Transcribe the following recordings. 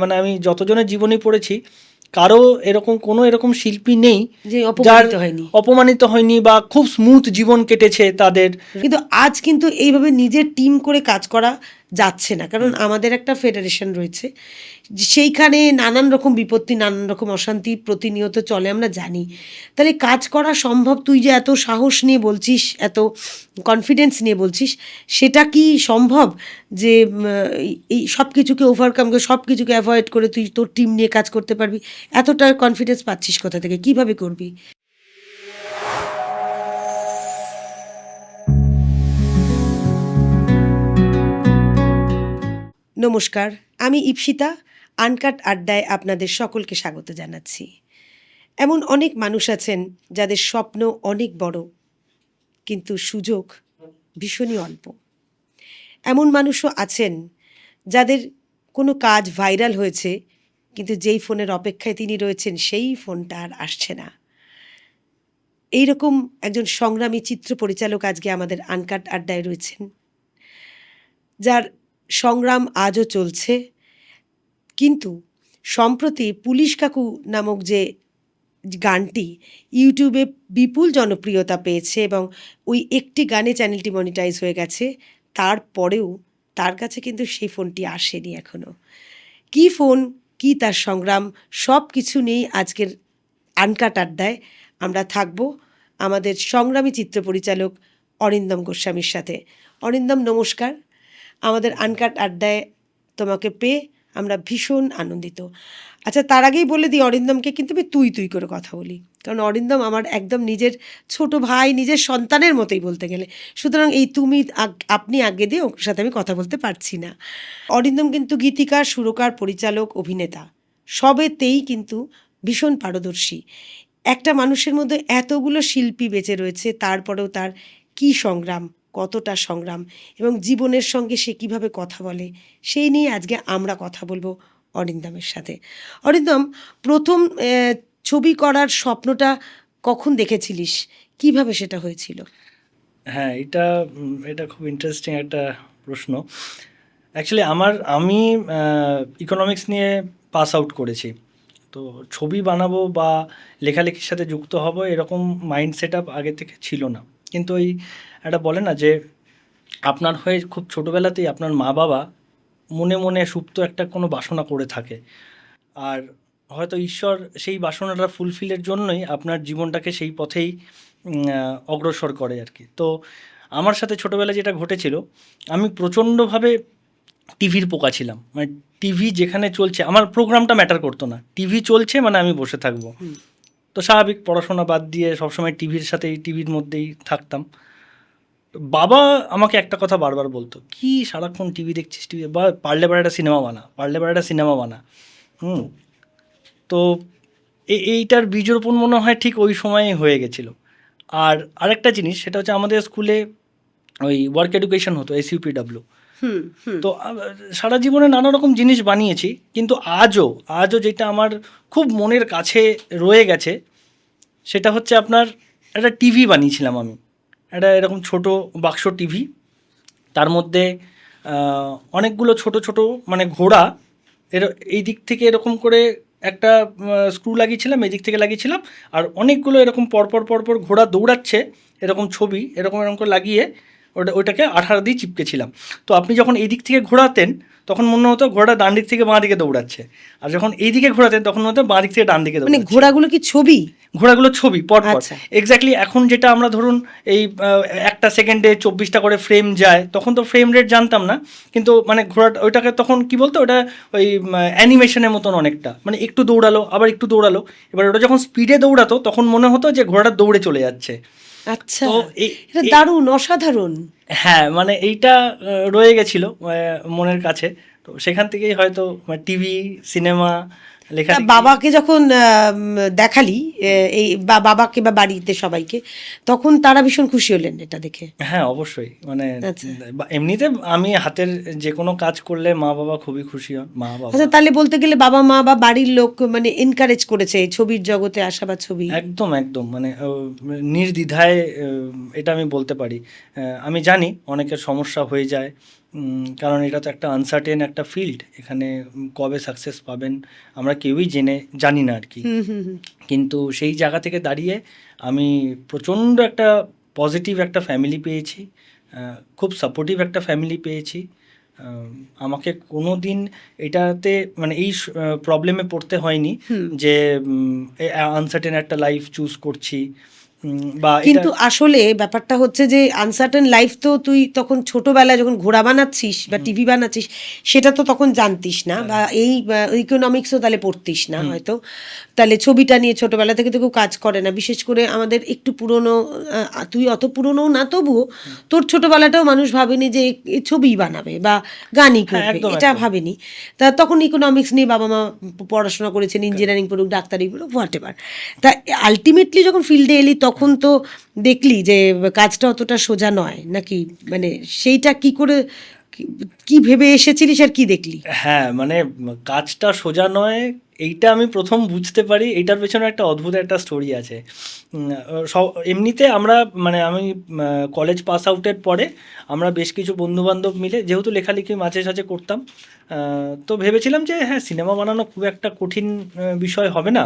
মানে আমি যতজনের জীবনী পড়েছি কারো এরকম কোনো এরকম শিল্পী নেই যে যার অপমানিত হয়নি বা খুব স্মুথ জীবন কেটেছে তাদের। কিন্তু আজ কিন্তু এইভাবে নিজের টিম করে কাজ করা যাচ্ছে না, কারণ আমাদের একটা ফেডারেশন রয়েছে, সেইখানে নানান রকম বিপত্তি, নানান রকম অশান্তি প্রতিনিয়ত চলে, আমরা জানি। তাহলে কাজ করা সম্ভব? তুই যে এত সাহস নিয়ে বলছিস, এত কনফিডেন্স নিয়ে বলছিস, সেটা কি সম্ভব যে এই সব কিছুকে ওভারকাম করে, সব কিছুকে অ্যাভয়েড করে তুই তোর টিম নিয়ে কাজ করতে পারবি? এতটা কনফিডেন্স পাচ্ছিস কোথা থেকে, কিভাবে করবি? নমস্কার, আমি ইপ্সিতা। আনকাট আড্ডায় আপনাদের সকলকে স্বাগত জানাচ্ছি। এমন অনেক মানুষ আছেন যাদের স্বপ্ন অনেক বড়, কিন্তু সুযোগ ভীষণই অল্প। এমন মানুষও আছেন যাদের কোনো কাজ ভাইরাল হয়েছে, কিন্তু যেই ফোনের অপেক্ষায় তিনি রয়েছেন সেই ফোনটা আর আসছে না। এইরকম একজন সংগ্রামী চিত্র পরিচালক আজকে আমাদের আনকাট আড্ডায় রয়েছেন, যার সংগ্রাম আজও চলছে। কিন্তু সম্প্রতি পুলিশ কাকু নামক যে গানটি ইউটিউবে বিপুল জনপ্রিয়তা পেয়েছে এবং ওই একটি গানে চ্যানেলটি মনিটাইজ হয়ে গেছে, তারপরেও তার কাছে কিন্তু সেই ফোনটি আসেনি এখনও। কী ফোন, কী তার সংগ্রাম, সব কিছু নিয়েই আজকের আনকাট আড্ডায় আমরা থাকব আমাদের সংগ্রামী চিত্র পরিচালক অরিন্দম গোস্বামীর সাথে। অরিন্দম, নমস্কার। আমাদের আনকাট আড্ডায় তোমাকে পেয়ে আমরা ভীষণ আনন্দিত। আচ্ছা, তার আগেই বলে দিই, অরিন্দমকে কিন্তু আমি তুই তুই করে কথা বলি, কারণ অরিন্দম আমার একদম নিজের ছোট ভাই, নিজের সন্তানের মতোই বলতে গেলে। সুতরাং এই তুমি আপনি আগে দিয়ে ওর সাথে আমি কথা বলতে পারছি না। অরিন্দম কিন্তু গীতিকার, সুরকার, পরিচালক, অভিনেতা সবেতেই কিন্তু ভীষণ পারদর্শী। একটা মানুষের মধ্যে এতগুলো শিল্পী বেঁচে রয়েছে, তারপরেও তার কী সংগ্রাম, কতটা সংগ্রাম, এবং জীবনের সঙ্গে সে কীভাবে কথা বলে, সেই নিয়ে আজকে আমরা কথা বলবো অরিন্দমের সাথে। অরিন্দম, প্রথম ছবি করার স্বপ্নটা কখন দেখেছিলিস, কিভাবে সেটা হয়েছিল? হ্যাঁ, এটা খুব ইন্টারেস্টিং একটা প্রশ্ন। অ্যাকচুয়ালি আমি ইকোনমিক্স নিয়ে পাস আউট করেছি, তো ছবি বানাবো বা লেখালেখির সাথে যুক্ত হব এরকম মাইন্ড সেট আপ আগে থেকে ছিল না। কিন্তু ওই একটা বলে না যে আপনার হয়ে খুব ছোটোবেলাতেই আপনার মা বাবা মনে মনে সুপ্ত একটা কোনো বাসনা করে থাকে, আর হয়তো ঈশ্বর সেই বাসনাটা ফুলফিলের জন্যই আপনার জীবনটাকে সেই পথেই অগ্রসর করে আর কি। তো আমার সাথে ছোটোবেলায় যেটা ঘটেছিল, আমি প্রচণ্ডভাবে টিভির পোকা ছিলাম। মানে টিভি যেখানে চলছে আমার প্রোগ্রামটা ম্যাটার করতো না, টিভি চলছে মানে আমি বসে থাকবো। তো স্বাভাবিক, পড়াশোনা বাদ দিয়ে সবসময় টিভির সাথেই, টিভির মধ্যেই থাকতাম। বাবা আমাকে একটা কথা বারবার বলতো, কি সারাক্ষণ টিভি দেখছিস, টিভি বা পারলে বার একটা সিনেমা বানা, পারলে বার একটা সিনেমা বানা। তো এইটার বীজরোপণ মনে হয় ঠিক ওই সময়ে হয়ে গেছিলো। আর আরেকটা জিনিস, সেটা হচ্ছে আমাদের স্কুলে ওই ওয়ার্ক এডুকেশন হতো, SUPW। তো সারা জীবনে নানা রকম জিনিস বানিয়েছি, কিন্তু আজও যেটা আমার খুব মনের কাছে রয়ে গেছে সেটা হচ্ছে আপনার একটা টিভি বানিয়েছিলাম আমি, একটা এরকম ছোট বাক্স টিভি, তার মধ্যে অনেকগুলো ছোট ছোট মানে ঘোড়া, এই দিক থেকে এরকম করে একটা স্ক্রু লাগিয়েছিলাম, এই দিক থেকে লাগিয়েছিলাম, আর অনেকগুলো এরকম পরপর পরপর ঘোড়া দৌড়াচ্ছে এরকম ছবি এরকম এরকম করে লাগিয়ে ওইটাকে আঠার দিয়ে চিপকেছিলাম। তো আপনি যখন এই দিক থেকে ঘোরাতেন তখন মনে হতো ঘোড়াটা ডান দিক থেকে বাঁ দিকে দৌড়াচ্ছে, আর যখন এই দিকে ঘোরাতেন তখন মনে হতো বাঁ দিক থেকে ডান দিকে দৌড়াচ্ছে। মানে ঘোড়াগুলো কি ছবি? ঘোড়াগুলো ছবি পরপর। এক্স্যাক্টলি এখন যেটা আমরা ধরুন এই একটা সেকেন্ডে 24টা করে ফ্রেম যায়, তখন তো ফ্রেম রেট জানতাম না, কিন্তু মানে ঘোড়াটা ওইটাকে তখন কি বলতো, ওটা ওই অ্যানিমেশনের মতন অনেকটা, মানে একটু দৌড়ালো আবার একটু দৌড়ালো, এবার ওটা যখন স্পিডে দৌড়াতো তখন মনে হতো যে ঘোড়াটা দৌড়ে চলে যাচ্ছে। আচ্ছা, এটা দারুণ, অসাধারণ। হ্যাঁ, মানে এইটা রয়ে গেছিল মনের কাছে, তো সেখান থেকেই হয়তো টিভি, সিনেমা, লেখা। বাবাকে যখন দেখালি এই বাবাকে বা বাড়িতে সবাইকে, তখন তারা ভীষণ খুশি হলেন এটা দেখে? হ্যাঁ, অবশ্যই। মানে এমনিতে আমি হাতের যে কোনো কাজ করলে মা বাবা খুবই খুশি হন, মা বাবা। আচ্ছা, তাহলে বলতে গেলে বাবা মা বা বাড়ির লোক মানে এনকারেজ করেছে ছবির জগতে আসা বা ছবি? একদম একদম, মানে নির্দ্বিধায়, এটা আমি বলতে পারি। আমি জানি অনেকের সমস্যা হয়ে যায়, কারণ এটা তো একটা আনসার্টেন একটা ফিল্ড, এখানে কবে সাকসেস পাবেন আমরা কেউই জানি না আর কি। হুম হুম হুম। কিন্তু সেই জায়গা থেকে দাঁড়িয়ে আমি প্রচণ্ড একটা পজিটিভ একটা ফ্যামিলি পেয়েছি, খুব সাপোর্টিভ একটা ফ্যামিলি পেয়েছি। আহ, আমাকে কোনো দিন এটাতে মানে এই প্রবলেমে পড়তে হয়নি হুম। যে আনসার্টেন একটা লাইফ চুজ করছি, বা এটা কিন্তু আসলে ব্যাপারটা হচ্ছে যে আনসার্টেন লাইফ তো তুই তখন ছোটবেলায় যখন ঘোড়া বানাচ্ছিস বা টিভি বানাচ্ছিস সেটা তো তখন জানতিস না, বা এই ইকোনমিক্সও তাহলে পড়তিস না হয়তো, তাহলে ছবিটা নিয়ে ছোটবেলা থেকে তো কেউ কাজ করে না, বিশেষ করে আমাদের একটু পুরনো, তুই অত পুরনো না তবুও তোর ছোটবেলাটাও মানুষ ভাবেনি যে এ ছবি বানাবে বা গানই হ্যাঁ, করবে, একদম এটা একদম। ভাবেনি। তা তখন ইকোনমিক্স নিয়ে বাবা মা পড়াশোনা করেছেন, ইঞ্জিনিয়ারিং পড়ুক ডাক্তারি পড়ুক হোয়াট এভার। তা আলটিমেটলি যখন ফিল্ডে এলি তখন তো দেখলি যে কাজটা অতটা সোজা নয় নাকি, মানে সেইটা কি করে কি ভেবে এসেছিলিস আর কি দেখলি? হ্যাঁ, মানে কাজটা সোজা নয় এইটা আমি প্রথম বুঝতে পারি, এইটার পেছনে একটা অদ্ভুত একটা স্টোরি আছে। এমনিতে আমরা মানে আমি কলেজ পাস আউটের পরে আমরা বেশ কিছু বন্ধুবান্ধব মিলে যেহেতু লেখালেখি মাঝে সাঝে করতাম, তো ভেবেছিলাম যে হ্যাঁ সিনেমা বানানো খুব একটা কঠিন বিষয় হবে না।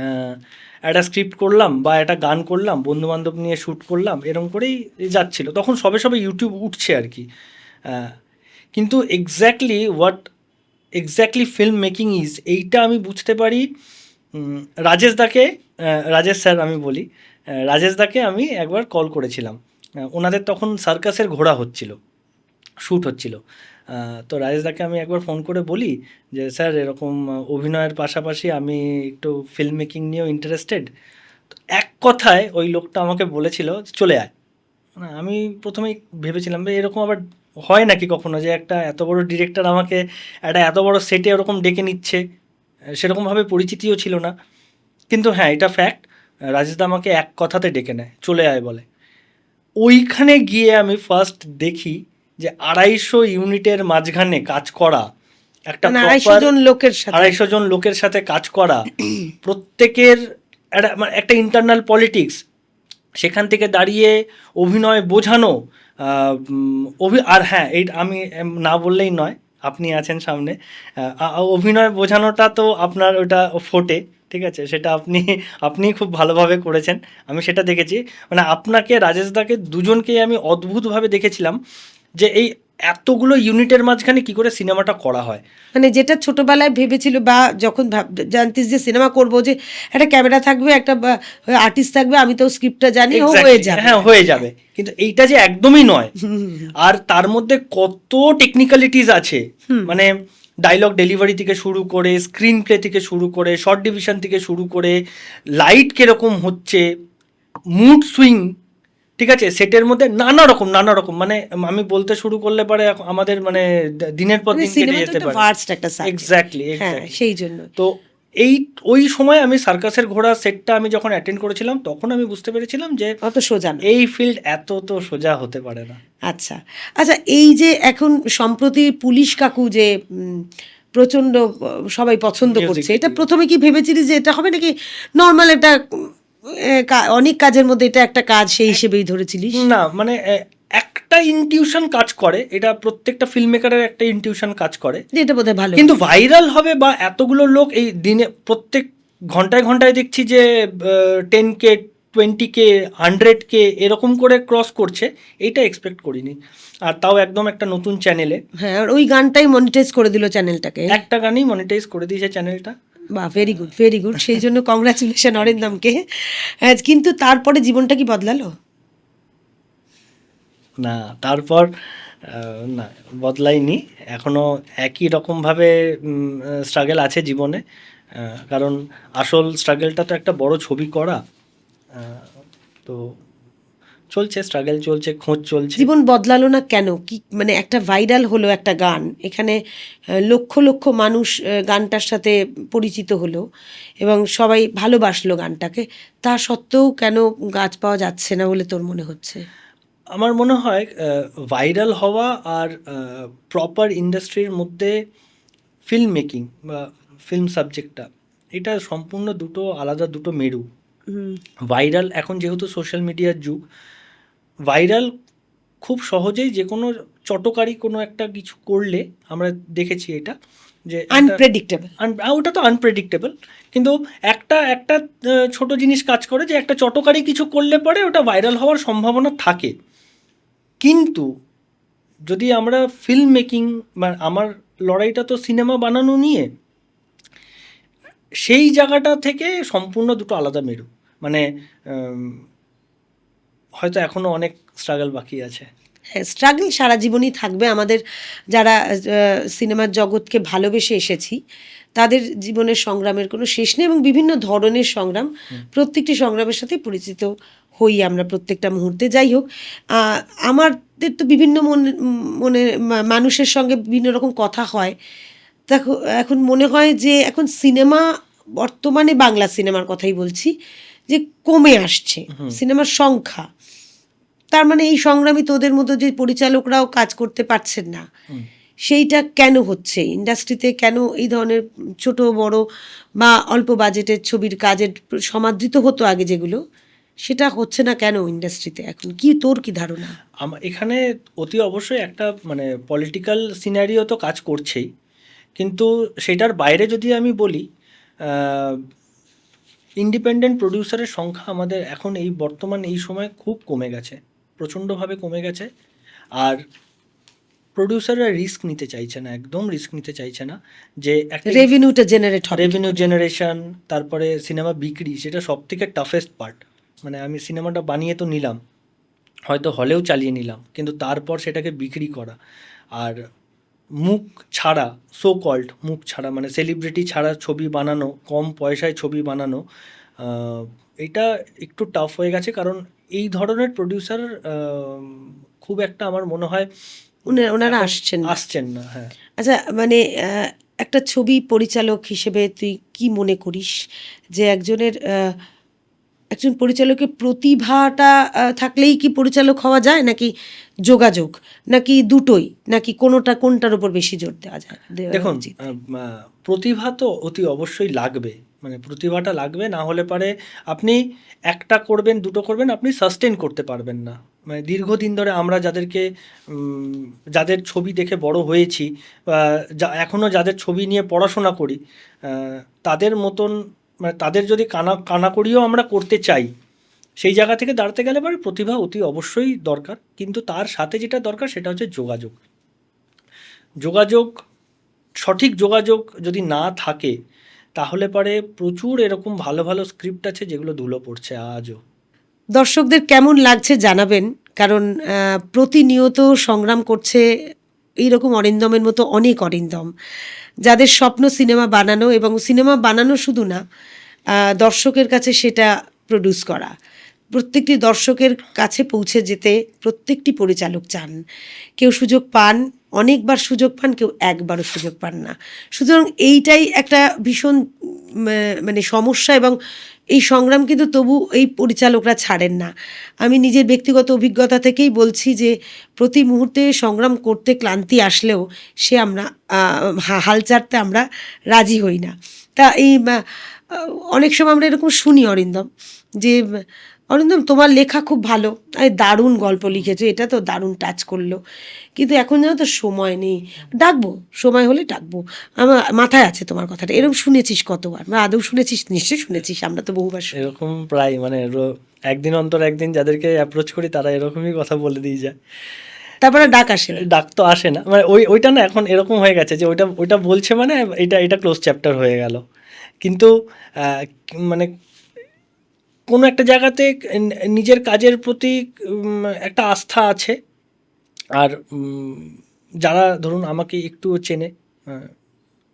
আহ, একটা স্ক্রিপ্ট করলাম বা একটা গান করলাম, বন্ধুবান্ধব নিয়ে শ্যুট করলাম, এরকম করেই যাচ্ছিল, তখন সবে সবে ইউটিউব উঠছে আর কি। আহ, কিন্তু এক্স্যাক্টলি ফিল্ম মেকিং ইজ এইটা আমি বুঝতে পারি উম, রাজেশ দাকে, রাজেশ স্যার আমি বলি, রাজেশ দাকে আমি একবার কল করেছিলাম। ওনাদের তখন সার্কাসের ঘোড়া হচ্ছিল, শ্যুট হচ্ছিল। তো রাজেশ দাকে আমি একবার ফোন করে বলি যে স্যার এরকম অভিনয়ের পাশাপাশি আমি একটু ফিল্ম মেকিং নিয়েও ইন্টারেস্টেড। তো এক কথায় ওই লোকটা আমাকে বলেছিল চলে আয়। না, আমি প্রথমেই ভেবেছিলাম যে এরকম আবার হয় নাকি কখনো যে একটা এত বড় ডিরেক্টর আমাকে একটা এত বড় সেটে ওরকম ডেকে নিচ্ছে, সেরকমভাবে পরিচিতিও ছিল না। কিন্তু হ্যাঁ এটা ফ্যাক্ট, রাজেশদা আমাকে এক কথাতে ডেকে নেয়, চলে আয় বলে। ওইখানে গিয়ে আমি ফার্স্ট দেখি যে 250 ইউনিটের মাঝখানে কাজ করা, একটা মানে 250 প্রপার জন লোকের সাথে। 250 জন লোকের সাথে কাজ করা, প্রত্যেকের একটা ইন্টারনাল পলিটিক্স, সেখান থেকে দাঁড়িয়ে অভিনয় বোঝানো। আর হ্যাঁ এই আমি না বললেই নয়, আপনি আছেন সামনে, অভিনয় বোঝানোটা তো আপনার ওটা ফোটে, ঠিক আছে, সেটা আপনি খুব ভালোভাবে করেছেন, আমি সেটা দেখেছি। মানে আপনাকে রাজেশদাকে দুজনকেই আমি অদ্ভুতভাবে দেখেছিলাম যে এই এতগুলো ইউনিটের মাঝখানে কি করে সিনেমাটা করা হয়। মানে যেটা ছোটবেলায় ভেবেছিল বা যখন জানতিস যে সিনেমা করব, যে একটা ক্যামেরা থাকবে, একটা আর্টিস্ট থাকবে, আমি তো স্ক্রিপ্টটা জানি, ও হয়ে এক্স্যাক্টলি, যাবে হ্যাঁ আর হয়ে কি। যাবে, কিন্তু এইটা যে একদমই নয়। আর তার মধ্যে কত টেকনিক্যালিটিস আছে, মানে ডায়লগ ডেলিভারি থেকে শুরু করে, স্ক্রিন প্লে থেকে শুরু করে, শর্ট ডিভিশন থেকে শুরু করে, লাইট কিরকম হচ্ছে, মুড সুইং, ঠিক আছে, সেটের মধ্যে নানা রকম মানে আমি বলতে শুরু করলে পারে আমাদের মানে দিনের পর মানে দিন কেটে সিনেমা তো যেতে একটা পারে। ভার্স্ট একটা সাবজেক্ট। এক্স্যাক্টলি হ্যাঁ, এক্স্যাক্টলি। সেই জন্য। তো এই ওই সময় আমি সার্কাসের ঘোড়া সেটটা আমি যখন অ্যাটেন্ড করেছিলাম তখন আমি বুঝতে পেরেছিলাম যে অত সোজা না। এই ফিল্ড এত তো সোজা হতে পারে না। আচ্ছা আচ্ছা, এই যে এখন সম্প্রতি পুলিশ কাকু যে প্রচণ্ড সবাই পছন্দ মিউজিক করছে, এটা ভিডিও, প্রথমে কি ভেবেছিলিস যে এটা হবে নাকি নর্মাল একটা অনেক কাজের মধ্যে এটা একটা কাজ সেই হিসেবেই ধরেছিলিস? না মানে একটা ইনটিউশন কাজ করে, এটা প্রত্যেকটা ফিল্ম মেকারের একটা ইনটিউশন কাজ করে, যে এটা বোধহয় ভালো কিন্তু হবে। ভাইরাল হবে বা এতগুলো লোক এই দিনে প্রত্যেক ঘন্টায় ঘন্টায় দেখছি যে 10K 20K 100K এরকম করে ক্রস করছে, এইটা এক্সপেক্ট করিনি। আর তাও একদম একটা নতুন চ্যানেলে, হ্যাঁ, আর ওই গানটাই মনিটাইজ করে দিল চ্যানেলটাকে। একটা গানই মনিটাইজ করে দিয়েছে চ্যানেলটা। বাহ, ভেরি গুড ভেরি গুড, সেই জন্য কংগ্রাচুলেশন অরিন্দমকে। কিন্তু তারপরে জীবনটা কি বদলালো? না, তারপর না, বদলায়নি, এখনও একই রকমভাবে স্ট্রাগল আছে জীবনে। কারণ আসল স্ট্রাগলটা তো একটা বড় ছবি করা। তো চলছে, স্ট্রাগল চলছে, খোঁজ চলছে। জীবন বদলালো না কেন? কি মানে একটা ভাইরাল হলো একটা গান, এখানে লক্ষ লক্ষ মানুষ গানটার সাথে পরিচিত হলো এবং সবাই ভালোবাসলো গানটাকে, তা সত্ত্বেও কেন গাছ পাওয়া যাচ্ছে না বলে তোর মনে হচ্ছে? আমার মনে হয় ভাইরাল হওয়া আর প্রপার ইন্ডাস্ট্রির মধ্যে ফিল্ম মেকিং বা ফিল্ম সাবজেক্টটা, এটা সম্পূর্ণ দুটো আলাদা দুটো মেরু। হুম ভাইরাল এখন যেহেতু সোশ্যাল মিডিয়ার যুগ, ভাইরাল খুব সহজেই যে কোনো চটকারি কোনো একটা কিছু করলে আমরা দেখেছি এটা যে আনপ্রেডিক্টেবল। ওটা তো আনপ্রেডিক্টেবল, কিন্তু একটা একটা ছোট জিনিস কাজ করে যে একটা চটকারি কিছু করলে পরে ওটা ভাইরাল হওয়ার সম্ভাবনা থাকে। কিন্তু যদি আমরা ফিল্ম মেকিং বা আমার লড়াইটা তো সিনেমা বানানো নিয়ে, সেই জায়গাটা থেকে সম্পূর্ণ দুটো আলাদা মেরু। মানে হয়তো এখনও অনেক স্ট্রাগল বাকি আছে। হ্যাঁ, স্ট্রাগল সারা জীবনই থাকবে। আমাদের যারা সিনেমার জগৎকে ভালোবেসে এসেছি তাদের জীবনের সংগ্রামের কোনো শেষ নেই, এবং বিভিন্ন ধরনের সংগ্রাম, প্রত্যেকটি সংগ্রামের সাথে পরিচিত হই আমরা প্রত্যেকটা মুহূর্তে। যাই হোক, আমাদের তো বিভিন্ন মনে মানুষের সঙ্গে বিভিন্ন রকম কথা হয়। দেখো, এখন মনে হয় যে এখন সিনেমা, বর্তমানে বাংলা সিনেমার কথাই বলছি, যে কমে আসছে সিনেমার সংখ্যা। তার মানে এই সংগ্রামী তোদের মতো যে পরিচালকরাও কাজ করতে পারছেন না, সেইটা কেন হচ্ছে? ইন্ডাস্ট্রিতে কেন এই ধরনের ছোট বড় বা অল্প বাজেটের ছবির কাজের সমাদৃত হতো আগে যেগুলো, সেটা হচ্ছে না কেন ইন্ডাস্ট্রিতে এখন? কি তোর কি ধারণা? এখানে অতি অবশ্যই একটা মানে পলিটিক্যাল সিনারিও তো কাজ করছেই, কিন্তু সেটার বাইরে যদি আমি বলি, ইন্ডিপেন্ডেন্ট প্রডিউসারের সংখ্যা আমাদের এখন এই বর্তমান এই সময় খুব কমে গেছে, প্রচণ্ডভাবে কমে গেছে। আর প্রডিউসাররা রিস্ক নিতে চাইছে না, একদম রিস্ক নিতে চাইছে না। যে একটা রেভিনিউটা জেনারেট হবে, রেভিনিউ জেনারেশন, তারপরে সিনেমা বিক্রি, সেটা সব থেকে টাফেস্ট পার্ট। মানে আমি সিনেমাটা বানিয়ে তো নিলাম, হয়তো হলেও চালিয়ে নিলাম, কিন্তু তারপর সেটাকে বিক্রি করা, আর মুখ ছাড়া, সো কল্ড মুখ ছাড়া, মানে সেলিব্রিটি ছাড়া ছবি বানানো, কম পয়সায় ছবি বানানো, এটা একটু টাফ হয়ে গেছে। কারণ এই ধরনের প্রডিউসার খুব একটা আমার মনে হয় ওনারা আসছেন না। হ্যাঁ, আচ্ছা, মানে একটা ছবি পরিচালক হিসেবে তুই কি মনে করিস যে একজন পরিচালকের প্রতিভাটা থাকলেই কি পরিচালক হওয়া যায়, নাকি যোগাযোগ, নাকি দুটোই, নাকি কোনটার উপর বেশি জোর দেওয়া যায়? দেখুন, প্রতিভা তো অতি অবশ্যই লাগবে, মানে প্রতিভাটা লাগবে, না হলে পারে আপনি একটা করবেন, দুটো করবেন, আপনি সাস্টেন করতে পারবেন না। মানে দীর্ঘদিন ধরে আমরা যাদের ছবি দেখে বড় হয়েছি, এখনও যাদের ছবি নিয়ে পড়াশোনা করি, তাদের মতন, মানে তাদের যদি কানাকড়িও আমরা করতে চাই, সেই জায়গা থেকে দাঁড়াতে গেলে পরে প্রতিভা অতি অবশ্যই দরকার। কিন্তু তার সাথে যেটা দরকার সেটা হচ্ছে যোগাযোগ। সঠিক যোগাযোগ যদি না থাকে, তাহলে পরে প্রচুর এরকম ভালো ভালো স্ক্রিপ্ট আছে যেগুলো ধুলো পড়ছে আজও। দর্শকদের কেমন লাগছে জানাবেন, কারণ প্রতিনিয়ত সংগ্রাম করছে এইরকম অরিন্দমের মতো অনেক অরিন্দম, যাদের স্বপ্ন সিনেমা বানানো, এবং সিনেমা বানানো শুধু না, দর্শকের কাছে সেটা প্রডিউস করা। প্রত্যেকটি দর্শকের কাছে পৌঁছে যেতে প্রত্যেকটি পরিচালক চান। কেউ সুযোগ পান, অনেকবার সুযোগ পান, কেউ একবারও সুযোগ পান না। সুতরাং এইটাই একটা ভীষণ মানে সমস্যা, এবং এই সংগ্রাম কিন্তু তবু এই পরিচালকরা ছাড়েন না। আমি নিজের ব্যক্তিগত অভিজ্ঞতা থেকেই বলছি যে প্রতি মুহূর্তে সংগ্রাম করতে ক্লান্তি আসলেও আমরা হাল ছাড়তে আমরা রাজি হই না। তা অনেক সময় আমরা এরকম শুনি, অরিন্দম, যে অরিন্দম তোমার লেখা খুব ভালো, দারুণ গল্প লিখেছো, এটা তো দারুণ টাচ করলো, কিন্তু এখন যেন তো সময় নেই, ডাকবো, সময় হলে ডাকবো। আমার মাথায় আছে তোমার কথাটা, এরকম শুনেছিস কতবার, বা আদৌ শুনেছিস? নিশ্চয়ই শুনেছিস, আমরা তো বহুবার শুনি। এরকম প্রায় মানে একদিন অন্তর একদিন যাদেরকে অ্যাপ্রোচ করি তারা এরকমই কথা বলে দিয়ে যায়। তারপরে ডাক আসে না? ডাক তো আসে না, মানে ওইটা না এখন এরকম হয়ে গেছে যে ওইটা বলছে মানে এটা ক্লোজ চ্যাপ্টার হয়ে গেল। কিন্তু মানে কোনো একটা জায়গাতে নিজের কাজের প্রতি একটা আস্থা আছে। আর যারা ধরুন আমাকে একটু চেনে,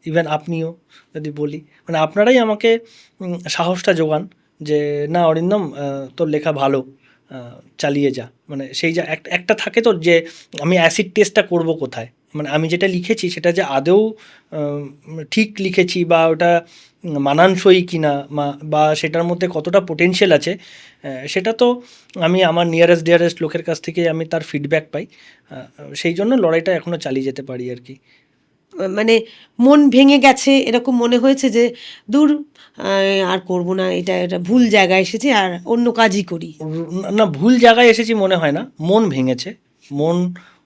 ইভেন আপনিও যদি বলি, মানে আপনারাই আমাকে সাহসটা যোগান যে না অরিন্দম, তোর লেখা ভালো, চালিয়ে যা। মানে সেই একটা থাকে তো যে আমি অ্যাসিড টেস্টটা করব কোথায়, মানে আমি যেটা লিখেছি সেটা যে আদৌ ঠিক লিখেছি, বা ওটা মানানসই কিনা, বা সেটার মধ্যে কতটা পোটেনশিয়াল আছে, সেটা তো আমি আমার নিয়ারেস্ট ডিয়ারেস্ট লোকের কাছ থেকে আমি তার ফিডব্যাক পাই। সেই জন্য লড়াইটা এখনও চালিয়ে যেতে পারি আর কি। মানে মন ভেঙে গেছে এরকম মনে হয়েছে যে দূর, আর করব না, এটা ভুল জায়গায় এসেছি, আর অন্য কাজই করি? না, ভুল জায়গায় এসেছি মনে হয় না, মন ভেঙেছে। মন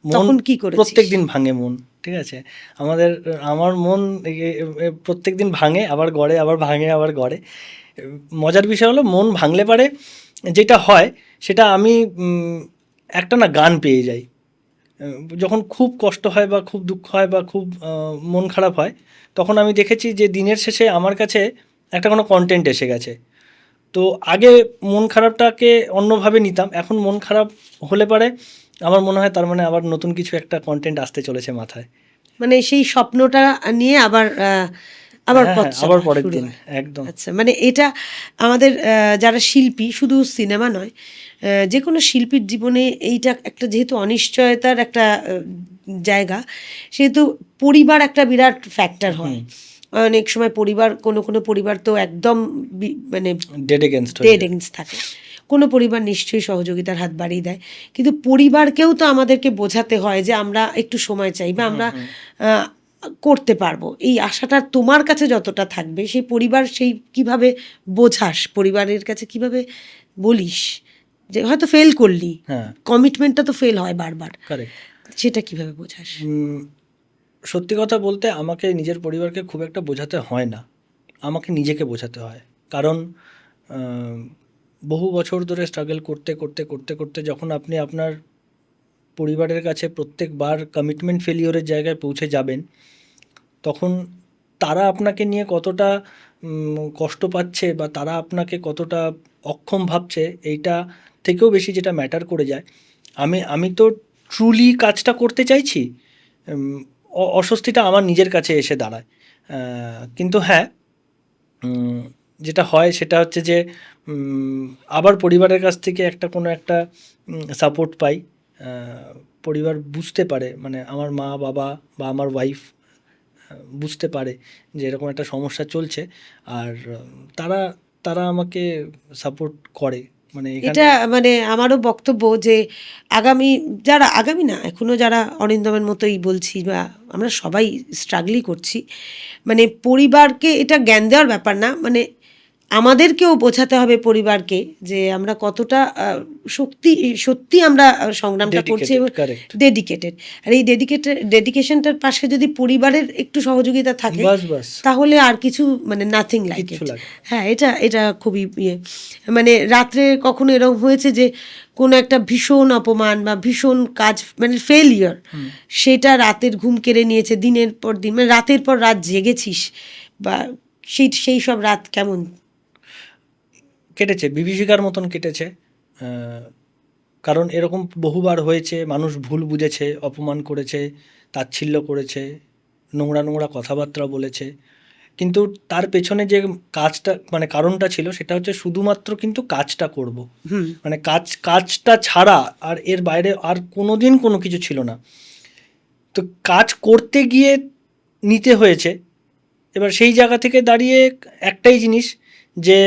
তখন কি করেছিস? প্রত্যেক দিন ভাঙে মন, ঠিক আছে। আমার মন প্রত্যেক দিন ভাঙে, আবার গড়ে, আবার ভাঙে, আবার গড়ে। মজার বিষয় হলো মন ভাঙলে পারে যেটা হয় সেটা আমি একটা না গান পেয়ে যাই। যখন খুব কষ্ট হয় বা খুব দুঃখ হয় বা খুব মন খারাপ হয়, তখন আমি দেখেছি যে দিনের শেষে আমার কাছে একটা কোনো কন্টেন্ট এসে গেছে। তো আগে মন খারাপটাকে অন্যভাবে নিতাম, এখন মন খারাপ হলে পারে আমার মনে হয় তার মানে আবার নতুন কিছু একটা কন্টেন্ট আসতে চলেছে মাথায়। মানে সেই স্বপ্নটা নিয়ে আবার আবার হ্যাঁ, পথ হ্যাঁ, আবার চলা পরের শুরু দিন হয়। একদম। আচ্ছা, মানে এটা আমাদের যারা শিল্পী, শুধু সিনেমা নয়, যে কোনো শিল্পীর জীবনে এইটা একটা, যেহেতু অনিশ্চয়তার একটা জায়গা, সেহেতু পরিবার একটা বিরাট ফ্যাক্টর হয়। অনেক সময় পরিবার, কোনো কোনো পরিবার তো একদম মানে ডেড এগেনস্ট হয়ে ডেড যায়। এগেন্স থাকে। কোনো পরিবার নিশ্চয়ই সহযোগিতার হাত বাড়িয়ে দেয়, কিন্তু পরিবারকেও তো আমাদেরকে বোঝাতে হয় যে আমরা একটু সময় চাই বা আমরা করতে পারবো। এই আশাটা তোমার কাছে যতটা থাকবে, সেই পরিবার সেই কিভাবে বোঝাস, পরিবারের কাছে কিভাবে বলিস যে হয়তো ফেল করলি, হ্যাঁ, কমিটমেন্টটা তো ফেল হয় বারবার, কারেক্ট। সেটা কিভাবে বোঝাস? সত্যি কথা বলতে আমাকে নিজের পরিবারকে খুব একটা বোঝাতে হয় না, আমাকে নিজেকে বোঝাতে হয়। কারণ আহ, বহু বছর ধরে স্ট্রাগল করতে করতে করতে করতে যখন আপনি আপনার পরিবারের কাছে প্রত্যেকবার কমিটমেন্ট ফেলিওরের জায়গায় পৌঁছে যাবেন, তখন তারা আপনাকে নিয়ে কতটা কষ্ট পাচ্ছে বা তারা আপনাকে কতটা অক্ষম ভাবছে, এইটা থেকেও বেশি যেটা ম্যাটার করে যায়, আমি তো ট্রুলি কাজটা করতে চাইছি। উম, অস্বস্তিটা আমার নিজের কাছে এসে দাঁড়ায়। কিন্তু হ্যাঁ, উম, যেটা হয় সেটা হচ্ছে যে উম, আবার পরিবারের কাছ থেকে একটা কোনো একটা সাপোর্ট পাই। পরিবার বুঝতে পারে, মানে আমার মা বাবা বা আমার ওয়াইফ বুঝতে পারে যে এরকম একটা সমস্যা চলছে, আর তারা তারা আমাকে সাপোর্ট করে, মানে এখানে। এটা মানে আমারও বক্তব্য যে আগামী, যারা আগামী না, এখনো যারা অরিন্দমের মতোই বলছি, বা আমরা সবাই স্ট্রাগলই করছি, মানে পরিবারকে এটা জ্ঞান দেওয়ার ব্যাপার না, মানে আমাদেরকেও বোঝাতে হবে পরিবারকে যে আমরা কতটা সত্যি আমরা সংগ্রামটা করছি ডেডিকেটেড, এবং কারেক্ট। ডেডিকেটেড। আর এই ডেডিকেশনটার পাশে যদি পরিবারের একটু সহযোগিতা থাকে, বাস বাস, তাহলে আর কিছু মানে নাথিং লাইক কিচ্ছু ইট। লাগে না। হ্যাঁ, এটা এটা খুবই ইয়ে, মানে রাত্রে কখনো এরকম হয়েছে যে কোনো একটা ভীষণ অপমান বা ভীষণ কাজ, মানে ফেলিয়ার, সেটা রাতের ঘুম কেড়ে নিয়েছে, দিনের পর দিন, মানে রাতের পর রাত জেগেছিস, বা সেই সব রাত কেমন? কেটেছে, বিভীষিকার মতন কেটেছে। কারণ এরকম বহুবার হয়েছে, মানুষ ভুল বুঝেছে, অপমান করেছে, তাচ্ছিল্য করেছে, নোংরা নোংরা কথাবার্তা বলেছে, কিন্তু তার পেছনে যে কাজটা, মানে কারণটা ছিল সেটা হচ্ছে শুধুমাত্র কিন্তু কাজটা করব, মানে কাজটা ছাড়া আর এর বাইরে আর কোনো দিন কোনো কিছু ছিল না। তো কাজ করতে গিয়ে নিতে হয়েছে। এবার সেই জায়গা থেকে দাঁড়িয়ে একটাই জিনিস, যে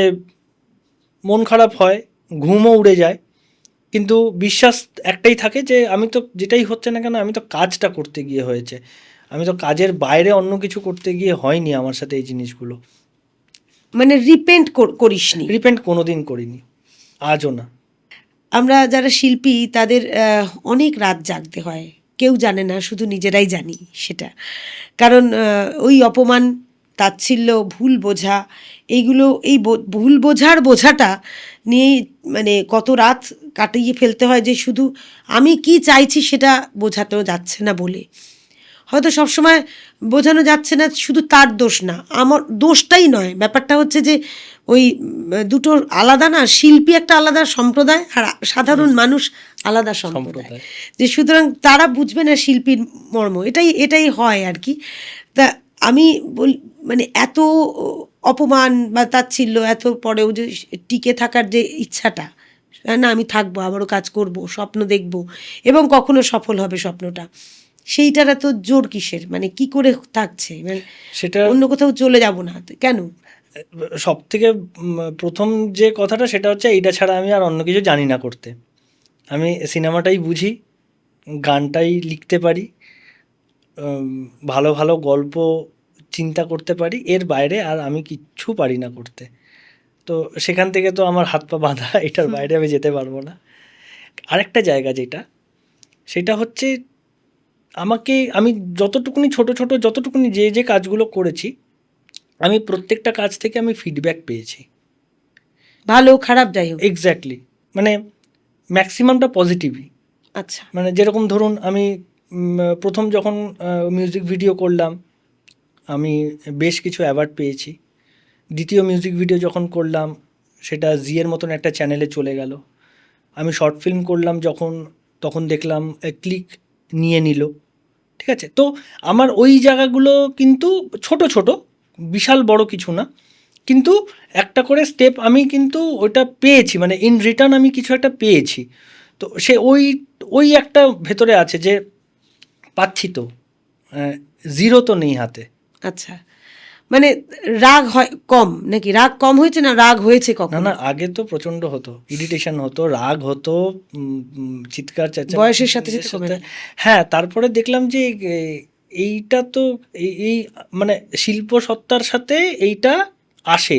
মন খারাপ হয়, ঘুমও উড়ে যায়, কিন্তু বিশ্বাস একটাই থাকে যে আমি তো যেটাই হচ্ছে না কেন, আমি তো কাজটা করতে গিয়ে হয়েছে, আমি তো কাজের বাইরে অন্য কিছু করতে গিয়ে হয়নি আমার সাথে এই জিনিসগুলো। মানে রিপেন্ট করিসনি। রিপেন্ট কোনো দিন করিনি, আজও না। আমরা যারা শিল্পী তাদের অনেক রাত জাগতে হয়, কেউ জানে না, শুধু নিজেরাই জানি সেটা। কারণ ওই অপমান, তাচ্ছিল্য, ভুল বোঝা, এইগুলো, এই ভুল বোঝার বোঝাটা নিয়েই মানে কত রাত কাটিয়ে ফেলতে হয়, যে শুধু আমি কি চাইছি সেটা বোঝাতেও যাচ্ছে না বলে। হয়তো সবসময় বোঝানো যাচ্ছে না, শুধু তার দোষ না, আমার দোষটাই নয়, ব্যাপারটা হচ্ছে যে ওই দুটোর আলাদা না, শিল্পী একটা আলাদা সম্প্রদায় আর সাধারণ মানুষ আলাদা সম্প্রদায়, সম্প্রদায়। যে সুতরাং তারা বুঝবে না শিল্পীর মর্ম, এটাই এটাই হয় আর কি। তা আমি মানে এত অপমান বা তাচ্ছিল্য এত পরেও যে টিকে থাকার যে ইচ্ছাটা, না আমি থাকবো, আবারও কাজ করব, স্বপ্ন দেখব, এবং কখনো সফল হবে স্বপ্নটা, সেইটার এত জোর কিসের, মানে কি করে থাকছে, মানে সেটা অন্য কোথাও চলে যাব না তো কেন? সব থেকে প্রথম যে কথাটা সেটা হচ্ছে এইটা ছাড়া আমি আর অন্য কিছু জানি না করতে। আমি সিনেমাটাই বুঝি, গানটাই লিখতে পারি, উম, ভালো ভালো গল্প চিন্তা করতে পারি, এর বাইরে আর আমি কিচ্ছু পারি না করতে। তো সেখান থেকে তো আমার হাত পা বাঁধা, এটার বাইরে আমি যেতে পারবো না। আরেকটা জায়গা যেটা, সেটা হচ্ছে আমি যতটুকুনি ছোট ছোট যতটুকুনি যে কাজগুলো করেছি, আমি প্রত্যেকটা কাজ থেকে আমি ফিডব্যাক পেয়েছি। ভালো খারাপ যাই হোক। এক্স্যাক্টলি, মানে ম্যাক্সিমামটা পজিটিভই। আচ্ছা। মানে যেরকম ধরুন, আমি প্রথম যখন মিউজিক ভিডিও করলাম, আমি বেশ কিছু অ্যাওয়ার্ড পেয়েছি। দ্বিতীয় মিউজিক ভিডিও যখন করলাম, সেটা জিয়ের মতন একটা চ্যানেলে চলে গেল। আমি শর্ট ফিল্ম করলাম যখন, তখন দেখলাম ক্লিক নিয়ে নিল। ঠিক আছে, তো আমার ওই জায়গাগুলো কিন্তু ছোট ছোট, বিশাল বড় কিছু না, কিন্তু একটা করে স্টেপ আমি কিন্তু ওটা পেয়েছি, মানে ইন রিটার্ন আমি কিছু একটা পেয়েছি। তো সে ওই ওই একটা ভেতরে আছে যে পাচ্ছি তো, জিরো তো নেই হাতে। আচ্ছা, মানে রাগ হয় কম নাকি? রাগ কম হয়েছে না রাগ হয়েছে না কখন? না, আগে তো প্রচণ্ড হতো, ইরিটেশন হতো, রাগ হতো, চিৎকার চেঁচামেচি বয়সের সাথে সাথে কমে গেল। হ্যাঁ, তারপরে দেখলাম যে এইটা তো এই মানে শিল্প সত্তার সাথে এইটা আসে,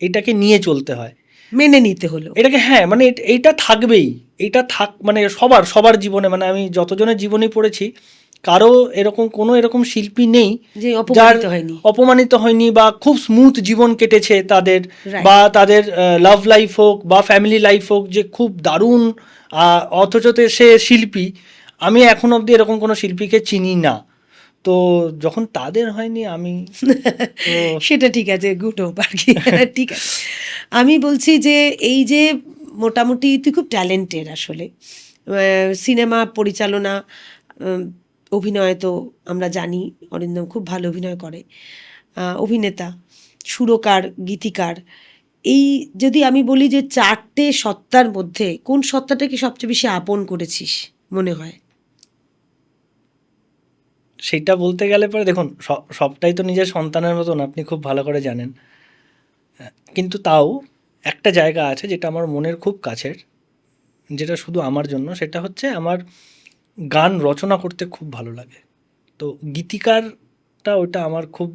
এইটাকে নিয়ে চলতে হয়, মেনে নিতে হলো। এটাকে, হ্যাঁ, মানে এইটা থাকবেই, এইটা মানে সবার জীবনে, মানে আমি যতজনের জীবনে পড়েছি, কারো এরকম কোনো এরকম শিল্পী নেই যে যার অপমানিত হয়নি। অপমানিত হয়নি বা খুব স্মুথ জীবন কেটেছে তাদের, Right. বা তাদের লাভ লাইফ হোক বা ফ্যামিলি লাইফ হোক, যে খুব দারুণ, অথচ সে শিল্পী। আমি এখন অবধি এরকম কোনো শিল্পীকে চিনি না। তো যখন তাদের হয়নি, আমি তো সেটা ঠিক আছে, গুড হোপ আর কি। ঠিক আছে, আমি বলছি যে এই যে মোটামুটি তুই খুব ট্যালেন্টেড আসলে, সিনেমা পরিচালনা, উম, অভিনয় তো আমরা জানি অরিন্দম খুব ভালো অভিনয় করে, অভিনেতা, সুরকার, গীতিকার। এই যদি আমি বলি যে চারটে সত্তার মধ্যে কোন সত্তাটাকে সবচেয়ে বেশি আপন করেছিস মনে হয়? সেইটা বলতে গেলে পরে দেখুন, সবটাই তো নিজের সন্তানের মতন, আপনি খুব ভালো করে জানেন। কিন্তু তাও একটা জায়গা আছে যেটা আমার মনের খুব কাছের, যেটা শুধু আমার জন্য, সেটা হচ্ছে আমার গান রচনা করতে খুব ভালো লাগে। তো গীতিকারটা ওটা আমার খুব,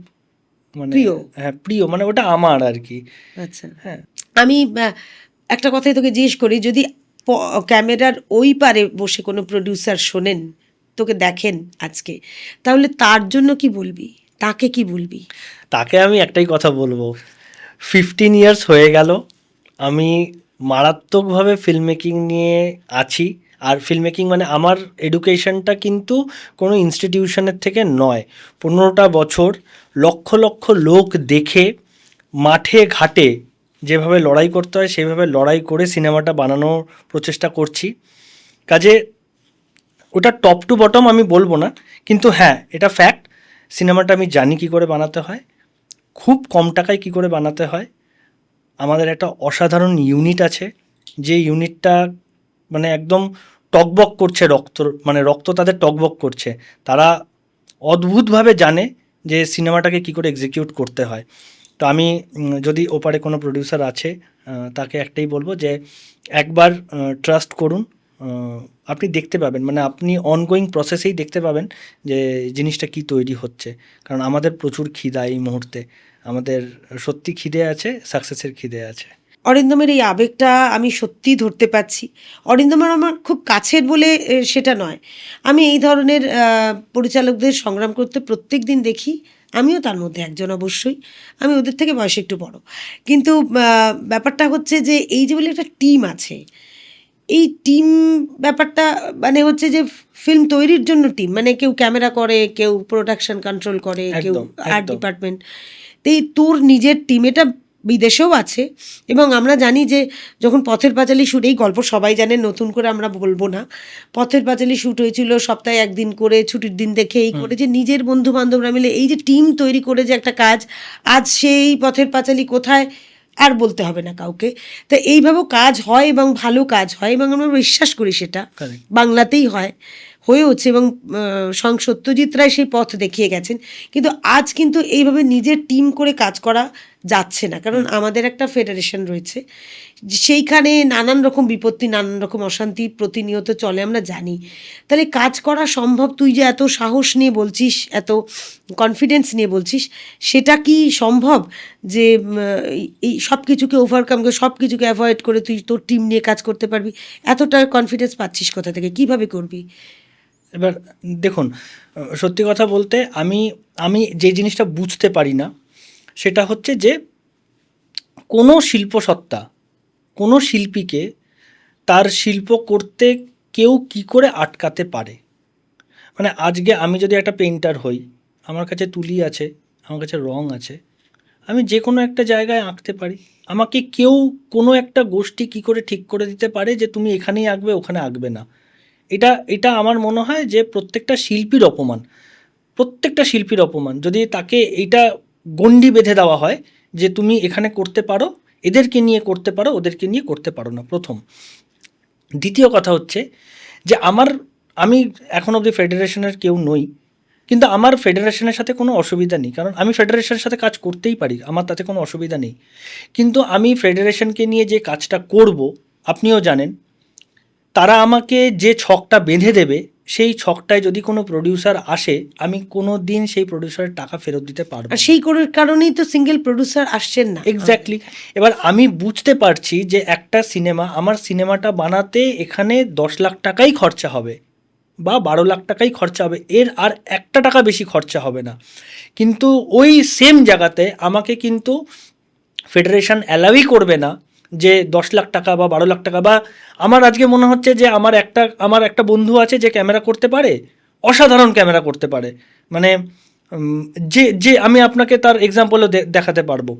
মানে প্রিয়। হ্যাঁ প্রিয়, মানে ওটা আমার আর কি। আচ্ছা, হ্যাঁ, আমি একটা কথাই তোকে জিজ্ঞেস করি, যদি ক্যামেরার ওই পারে বসে কোনো প্রডিউসার শোনেন, তোকে দেখেন আজকে, তাহলে তার জন্য কি বলবি, তাকে কি বলবি? তাকে আমি একটাই কথা বলবো, 15 ইয়ার্স হয়ে গেল আমি মারাত্মকভাবে ফিল্ম মেকিং নিয়ে আছি। আর ফিল্ম মেকিং মানে আমার এডুকেশনটা কিন্তু কোনো ইনস্টিটিউশনের থেকে নয়। 15টা বছর লক্ষ লক্ষ লোক দেখে, মাঠে ঘাটে যেভাবে লড়াই করতে হয় সেভাবে লড়াই করে সিনেমাটা বানানোর প্রচেষ্টা করছি। কাজে ওটা টপ টু বটম আমি বলবো না, কিন্তু হ্যাঁ, এটা ফ্যাক্ট, সিনেমাটা আমি জানি কী করে বানাতে হয়, খুব কম টাকায় কী করে বানাতে হয়। আমাদের একটা অসাধারণ ইউনিট আছে, যে ইউনিটটা মানে একদম টকবক করছে, মানে রক্ত তাদের টকবক করছে। তারা অদ্ভুতভাবে জানে যে সিনেমাটাকে কী করে এক্সিকিউট করতে হয়। তো আমি যদি ওপারে কোনো প্রডিউসার আছে, তাকে একটাই বলবো যে একবার ট্রাস্ট করুন। আপনি দেখতে পাবেন, মানে আপনি অনগোয়িং প্রসেসেই দেখতে পাবেন যে জিনিসটা কি তৈরি হচ্ছে। কারণ আমাদের প্রচুর খিদা এই মুহূর্তে, আমাদের সত্যি খিদে আছে, সাকসেসের খিদে আছে। অরিন্দমের এই আবেগটা আমি সত্যিই ধরতে পারছি। অরিন্দমের আমার খুব কাছের বলে সেটা নয়, আমি এই ধরনের পরিচালকদের সংগ্রাম করতে প্রত্যেক দিন দেখি, আমিও তার মধ্যে একজন অবশ্যই। আমি ওদের থেকে বয়সে একটু বড়, কিন্তু ব্যাপারটা হচ্ছে যে এই যে বলে একটা টিম আছে, এই টিম ব্যাপারটা মানে হচ্ছে যে ফিল্ম তৈরির জন্য টিম, মানে কেউ ক্যামেরা করে, কেউ প্রোডাকশন কন্ট্রোল করে, কেউ একদম আর্ট একদম ডিপার্টমেন্ট। তো এই তোর নিজের টিম, এটা বিদেশেও আছে। এবং আমরা জানি যে যখন পথের পাঁচালী শ্যুট, এই গল্প সবাই জানেন, নতুন করে আমরা বলবো না, পথের পাঁচালী শ্যুট হয়েছিল সপ্তাহে একদিন করে, ছুটির দিন দেখে এই করে, যে নিজের বন্ধু বান্ধবরা মিলে এই যে টিম তৈরি করে যে একটা কাজ, আজ সেই পথের পাঁচালী কোথায় আর বলতে হবে না কাউকে। তো এইভাবেও কাজ হয় এবং ভালো কাজ হয়, এবং আমরা বিশ্বাস করি সেটা Correct. বাংলাতেই হয়, হয়েওছে। এবং সত্যজিৎ রায় সেই পথ দেখিয়ে গেছেন। কিন্তু আজ কিন্তু এইভাবে নিজের টিম করে কাজ করা যাচ্ছে না, কারণ আমাদের একটা ফেডারেশন রয়েছে, সেইখানে নানান রকম বিপত্তি, নানান রকম অশান্তি প্রতিনিয়ত চলে, আমরা জানি। তাহলে কাজ করা সম্ভব? তুই যে এত সাহস নিয়ে বলছিস, এত কনফিডেন্স নিয়ে বলছিস, সেটা কি সম্ভব যে এই সব কিছুকে ওভারকাম করে, সব কিছুকে অ্যাভয়েড করে তুই তোর টিম নিয়ে কাজ করতে পারবি? এতটা কনফিডেন্স পাচ্ছিস কোথা থেকে, কিভাবে করবি? এবার দেখুন, সত্যি কথা বলতে আমি আমি যে জিনিসটা বুঝতে পারি না সেটা হচ্ছে যে কোনো শিল্পসত্তা, কোনো শিল্পীকে তার শিল্প করতে কেউ কি করে আটকাতে পারে। মানে আজকে আমি যদি একটা পেইন্টার হই, আমার কাছে তুলি আছে, আমার কাছে রং আছে, আমি যে কোনো একটা জায়গায় আঁকতে পারি। আমাকে কেউ কোনো একটা গোষ্ঠী কি করে ঠিক করে দিতে পারে যে তুমি এখানেই আঁকবে, ওখানে আঁকবে না। এটা এটা আমার মনে হয় যে প্রত্যেকটা শিল্পীর অপমান, প্রত্যেকটা শিল্পীর অপমান যদি তাকে এইটা গণ্ডি বেঁধে দেওয়া হয় যে তুমি এখানে করতে পারো, এদেরকে নিয়ে করতে পারো, ওদেরকে নিয়ে করতে পারো না, প্রথম। দ্বিতীয় কথা হচ্ছে যে আমি এখন অবধি ফেডারেশনের কেউ নই, কিন্তু আমার ফেডারেশনের সাথে কোনো অসুবিধা নেই, কারণ আমি ফেডারেশনের সাথে কাজ করতেই পারি, আমার তাতে কোনো অসুবিধা নেই। কিন্তু আমি ফেডারেশনকে নিয়ে যে কাজটা করব, আপনিও জানেন, তারা আমাকে যে ছকটা বেঁধে দেবে, সেই ছকটায় যদি কোনো প্রডিউসার আসে, আমি কোনো দিন সেই প্রডিউসারের টাকা ফেরত দিতে পারবো আর না। সেই কারণেই তো সিঙ্গেল প্রডিউসার আসছেন না। এক্স্যাক্টলি। এবার আমি বুঝতে পারছি যে একটা সিনেমা, আমার সিনেমাটা বানাতে এখানে 10 লাখ টাকাই খরচা হবে বা 12 লাখ টাকাই খরচা হবে, এর আর একটা টাকা বেশি খরচা হবে না। কিন্তু ওই সেম জায়গাতে আমাকে কিন্তু ফেডারেশন অ্যালাউই করবে না যে 10 লাখ টাকা বা 12 লাখ টাকা, বা আমার আজকে মনে হচ্ছে যে আমার একটা বন্ধু আছে যে ক্যামেরা করতে পারে, অসাধারণ ক্যামেরা করতে পারে, মানে যে যে আমি আপনাকে তার এক্সাম্পলও দেখাতে পারবো,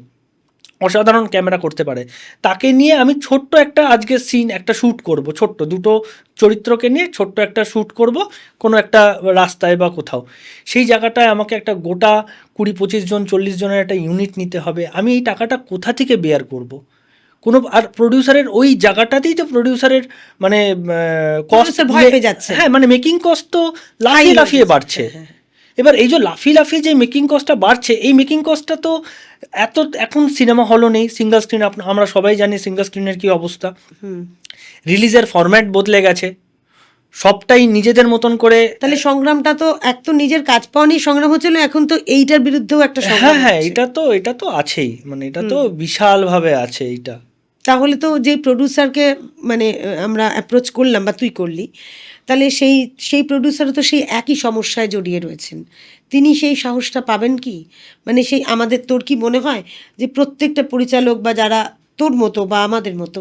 অসাধারণ ক্যামেরা করতে পারে। তাকে নিয়ে আমি ছোট্ট একটা আজকে সিন একটা শ্যুট করব, ছোট্ট দুটো চরিত্রকে নিয়ে ছোট্ট একটা শ্যুট করব কোনো একটা রাস্তায় বা কোথাও। সেই জায়গাটায় আমাকে একটা গোটা 20-25 জন 40 জনের একটা ইউনিট নিতে হবে। আমি এই টাকাটা কোথা থেকে বেয়ার করব? কোনো আর প্রডিউসারের ওই জায়গাটাতেই তো প্রডিউসারের মানে কস্ট Producer ভয় পেয়ে যাচ্ছে। হ্যাঁ, মানে মেকিং কস্ট তো লাফিয়ে High হয়ে লাফিয়ে যাচ্ছে। বাড়ছে। হ্যাঁ, এবার এই যে লাফিয়ে লাফিয়ে যে মেকিং কস্টটা বাড়ছে, এই মেকিং কস্টটা তো এখন সিনেমা হলও নেই, সিঙ্গল স্ক্রিন, আমরা সবাই জানি সিঙ্গল স্ক্রিনের কী অবস্থা। হুম। রিলিজের ফরম্যাট বদলে গেছে, সবটাই নিজেদের মতন করে। তাহলে সংগ্রামটা তো এক তো নিজের কাজ পাওয়া নিয়ে সংগ্রাম হচ্ছিল, এখন তো এইটার বিরুদ্ধেও একটা সংগ্রাম হ্যাঁ হ্যাঁ, হচ্ছে। এটা তো আছেই, মানে এটা তো বিশালভাবে আছে এইটা। তাহলে তো যে প্রডিউসারকে মানে আমরা অ্যাপ্রোচ করলাম বা তুই করলি, তাহলে সেই প্রডিউসারও তো সেই একই সমস্যায় জড়িয়ে রয়েছেন। তিনি সেই সাহসটা পাবেন কি? মানে সেই আমাদের, তোর কি মনে হয় যে প্রত্যেকটা পরিচালক বা যারা তোর মতো বা আমাদের মতো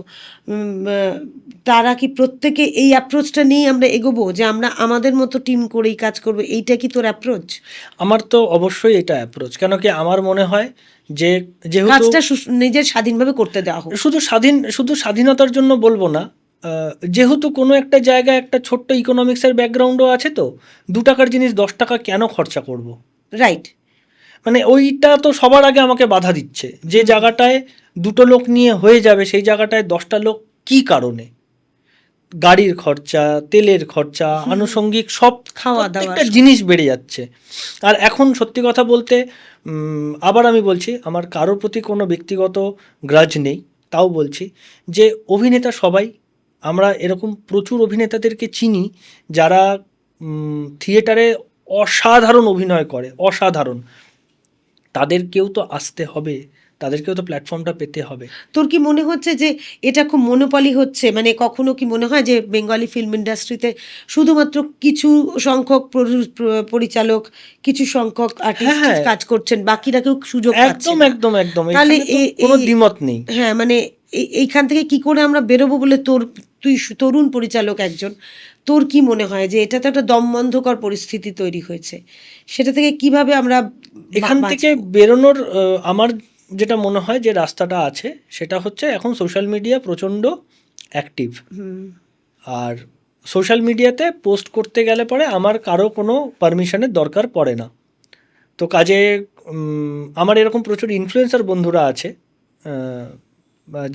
তারা কি প্রত্যেকে এই অ্যাপ্রোচটা নিয়েই আমরা এগোবো যে আমরা আমাদের মতো টিম করেই কাজ করবো? এইটা কি তোর অ্যাপ্রোচ? আমার তো অবশ্যই এটা অ্যাপ্রোচ, কেন কি আমার মনে হয় যে যেহেতু কাজটা নিজের স্বাধীনভাবে করতে দেওয়া হোক। শুধু স্বাধীনতার জন্য বলবো না, যেহেতু কোনো একটা জায়গায় একটা ছোট্ট ইকোনমিক্সের ব্যাকগ্রাউন্ডও আছে, তো 2 টাকার জিনিস 10 টাকা কেন খরচা করব? রাইট। মানে ওইটা তো সবার আগে আমাকে বাধা দিচ্ছে। যে জায়গাটায় 2টো লোক নিয়ে হয়ে যাবে, সেই জায়গাটায় 10টা লোক কী কারণে? গাড়ির খরচা, তেলের খরচা, আনুষঙ্গিক সব খাওয়া দাওয়া প্রত্যেকটা জিনিস বেড়ে যাচ্ছে। আর এখন সত্যি কথা বলতে, আবার আমি বলছি, আমার কারোর প্রতি কোনো ব্যক্তিগত গ্রাজ নেই, তাও বলছি যে অভিনেতা সবাই, আমরা এরকম প্রচুর অভিনেতাদেরকে চিনি যারা থিয়েটারে অসাধারণ অভিনয় করে, অসাধারণ। তাদেরকেও তো আসতে হবে, তাদেরকেও তো প্ল্যাটফর্মটা পেতে হবে। তোর কি মনে হচ্ছে যে এটা খুব মনোপলি হচ্ছে? মানে কখনো কি মনে হয় যে বেঙ্গলি ফিল্ম ইন্ডাস্ট্রিতে শুধুমাত্র কিছু সংখ্যক পরিচালক, কিছু সংখ্যক আর্টিস্ট হ্যাঁ, কাজ করছেন, বাকিরা কেউ সুযোগ পাচ্ছে একদম না? একদম একদম, তাহলে এখানে তো কোনো দ্বিমত নেই। হ্যাঁ, মানে এইখান থেকে কি করে আমরা বেরোবো বলে তুই তরুণ পরিচালক একজন, তোর কি মনে হয় যে এটা তো একটা দমবন্ধকর পরিস্থিতি তৈরি হয়েছে, সেটা থেকে কিভাবে আমরা এখান থেকে বেরোনোর আমার যেটা মনে হয় যে রাস্তাটা আছে, সেটা হচ্ছে এখন সোশ্যাল মিডিয়া প্রচণ্ড অ্যাক্টিভ। আর সোশ্যাল মিডিয়াতে পোস্ট করতে গেলে পরে আমার কারো কোনো পারমিশনের দরকার পড়ে না। তো কাজে আমার এরকম প্রচুর ইনফ্লুয়েন্সার বন্ধুরা আছে,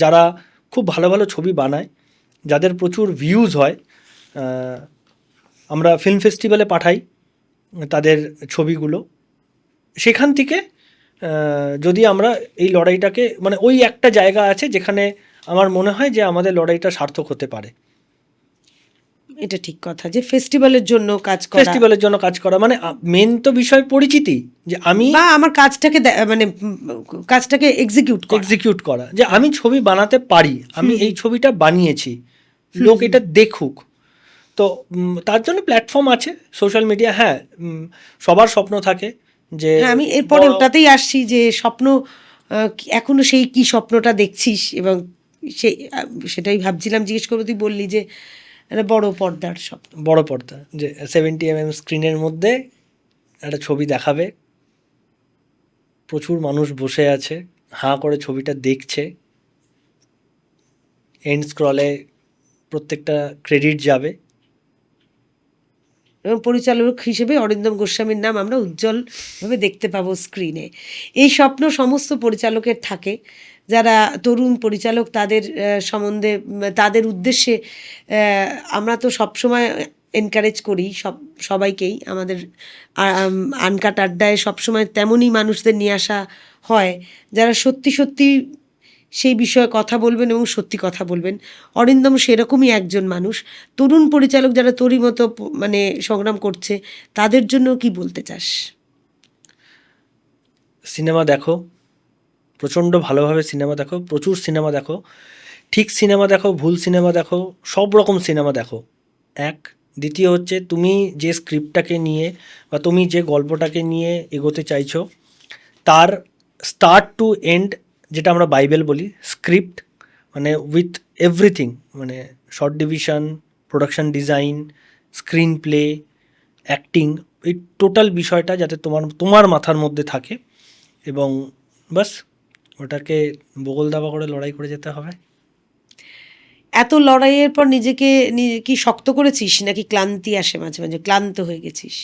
যারা খুব ভালো ভালো ছবি বানায়, যাদের প্রচুর ভিউজ হয়। আমরা ফিল্ম ফেস্টিভ্যালে পাঠাই তাদের ছবিগুলো। সেখান থেকে যদি আমরা এই লড়াইটাকে, মানে ওই একটা জায়গা আছে যেখানে আমার মনে হয় যে আমাদের লড়াইটা সার্থক হতে পারে। এটা ঠিক কথা যে ফেস্টিভ্যালের জন্য কাজ করা, মানে মেন তো বিষয় পরিচিতি, যে আমি বা আমার কাজটাকে মানে কাজটাকে এক্সিকিউট করা, যে আমি ছবি বানাতে পারি, আমি এই ছবিটা বানিয়েছি, লোক এটা দেখুক। তো তো তার জন্য প্ল্যাটফর্ম আছে, সোশ্যাল মিডিয়া। হ্যাঁ, সবার স্বপ্ন থাকে যে হ্যাঁ, আমি এরপরে বড়- ওটাতেই আসছি যে স্বপ্ন এখনো সেই কি স্বপ্নটা দেখছিস, এবং সেই সেটাই ভাবছিলাম জিজ্ঞেস করবো, তুই বললি যে একটা বড় পর্দার স্বপ্ন। বড় পর্দা, যে 70 mm স্ক্রিনের মধ্যে একটা ছবি দেখাবে, প্রচুর মানুষ বসে আছে, হাঁ করে ছবিটা দেখছে, এন্ড স্ক্রলে প্রত্যেকটা ক্রেডিট যাবে। এবং পরিচালক হিসেবে অরিন্দম গোস্বামীর নাম আমরা উজ্জ্বলভাবে দেখতে পাবো স্ক্রিনে। এই স্বপ্ন সমস্ত পরিচালকের থাকে, যারা তরুণ পরিচালক তাদের সম্বন্ধে তাদের উদ্দেশ্যে আমরা তো সবসময় এনকারেজ করি সবাইকেই। আমাদের আনকাট আড্ডায় সবসময় তেমনই মানুষদের নিয়ে আসা হয় যারা সত্যি সত্যি সেই বিষয়ে কথা বলবেন এবং সত্যি কথা বলবেন। অরিন্দম সেরকমই একজন মানুষ। তরুণ পরিচালক যারা তোরই মতো মানে সংগ্রাম করছে, তাদের জন্য কি বলতে চাস? সিনেমা দেখো, প্রচণ্ড ভালোভাবে সিনেমা দেখো, প্রচুর সিনেমা দেখো, ঠিক সিনেমা দেখো, ভুল সিনেমা দেখো, সব রকম সিনেমা দেখো। এক, দ্বিতীয় হচ্ছে তুমি যে স্ক্রিপ্টটাকে নিয়ে বা তুমি যে গল্পটাকে নিয়ে এগোতে চাইছো, তার স্টার্ট টু এন্ড, যেটা আমরা বাইবেল বলি, স্ক্রিপ্ট মানে উইথ এভরিথিং, মানে short division, production design, screen play, acting, এই টোটাল বিষয়টা যাতে তোমার মাথার মধ্যে থাকে, এবং বাস ওটাকে বগল দাবা করে লড়াই করে যেতে হবে। এত লড়াইয়ের পর নিজেকে কি শক্ত করেছিস, নাকি ক্লান্তি আসে মাঝে মাঝে, ক্লান্ত হয়ে গেছিস?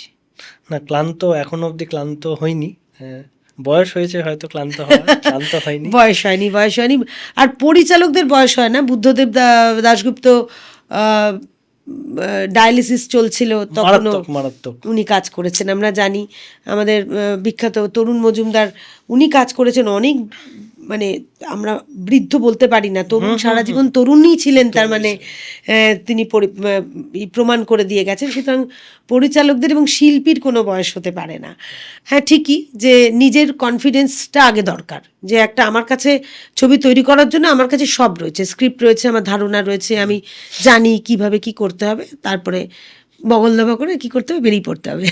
না, ক্লান্ত এখনো অবধি ক্লান্ত হয়নি। হ্যাঁ, বয়স হয়েছে হয়তো ক্লান্ত হওয়ার, ক্লান্ত হয়নি। বয়স হয়নি, বয়স হয়নি। আর পরিচালকদের বয়স হয় না। বুদ্ধদেব দাশগুপ্ত ডায়ালিসিস চলছিল তখনও মারাত্মক মারাত্মক। উনি কাজ করেছেন, আমরা জানি। আমাদের বিখ্যাত তরুণ মজুমদার, উনি কাজ করেছেন অনেক, মানে আমরা বৃদ্ধ বলতে পারি না, তরুণ, সারা জীবন তরুণই ছিলেন, তার মানে তিনি প্রমাণ করে দিয়ে গেছেন। সুতরাং পরিচালকদের এবং শিল্পীর কোনো বয়স হতে পারে না। হ্যাঁ, ঠিকই যে নিজের কনফিডেন্সটা আগে দরকার, যে একটা আমার কাছে ছবি তৈরি করার জন্য আমার কাছে সব রয়েছে, স্ক্রিপ্ট রয়েছে, আমার ধারণা রয়েছে, আমি জানি কিভাবে কি করতে হবে, তারপরে বগল দাবা করে কি করতে হবে, বেরিয়ে পড়তে হবে।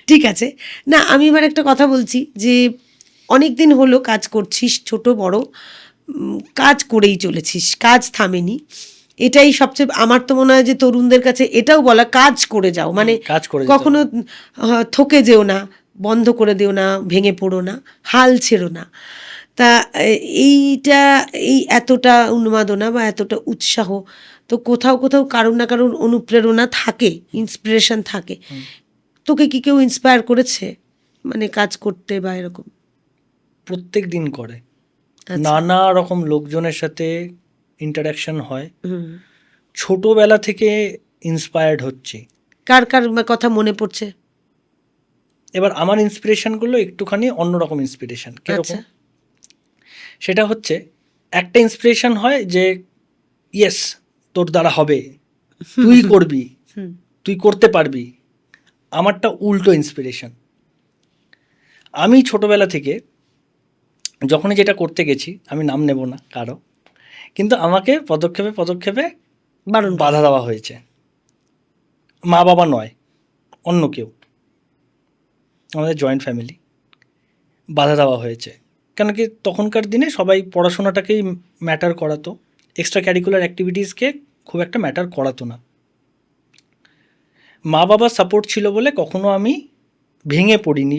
ঠিক আছে। না, আমি এবার একটা কথা বলছি যে অনেক দিন হলো কাজ করছিস, ছোট বড় কাজ করেই চলেছিস, কাজ থামেনি। এটাই সবচেয়ে, আমার তো মনে হয় যে তরুণদের কাছে এটাও বলা, কাজ করে যাও, মানে কাজ করে যেতে কখনো থকে যেও না, বন্ধ করে দিও না, ভেঙে পড়ো না, হাল ছেড়ো না। তা এইটা, এই এতটা উন্মাদনা বা এতটা উৎসাহ তো কোথাও কোথাও কারোর না কারোর অনুপ্রেরণা থাকে, ইন্সপিরেশন থাকে। তোকে কি কেউ ইন্সপায়ার করেছে মানে কাজ করতে বা এরকম? প্রত্যেক দিন করে, আচ্ছা। নানা রকম লোকজনের সাথে ইন্টারাকশন হয়, হুম। ছোটবেলা থেকে ইন্সপায়ার্ড হচ্ছি। কার কার কথা মনে পড়ছে? এবার আমার ইন্সপিরেশনগুলো একটুখানি অন্যরকম ইন্সপিরেশন। আচ্ছা। কিরকম? সেটা হচ্ছে, একটা ইন্সপিরেশন হয় যে ইয়েস, তোর দ্বারা হবে, তুই করবি, হুম। তুই করতে পারবি। আমারটা উল্টো ইন্সপিরেশন। আমি ছোটবেলা থেকে যখনই যেটা করতে গেছি, আমি নাম নেব না কারো, কিন্তু আমাকে পদক্ষেপে পদক্ষেপে বারণ বাধা দেওয়া হয়েছে। মা বাবা নয়, অন্য কেউ, আমাদের জয়েন্ট ফ্যামিলি, বাধা দেওয়া হয়েছে। কেন কি, তখনকার দিনে সবাই পড়াশোনাটাকেই ম্যাটার করাতো, এক্সট্রা ক্যারিকুলার অ্যাক্টিভিটিসকে খুব একটা ম্যাটার করাতো না। মা বাবার সাপোর্ট ছিল বলে কখনো আমি ভেঙে পড়িনি,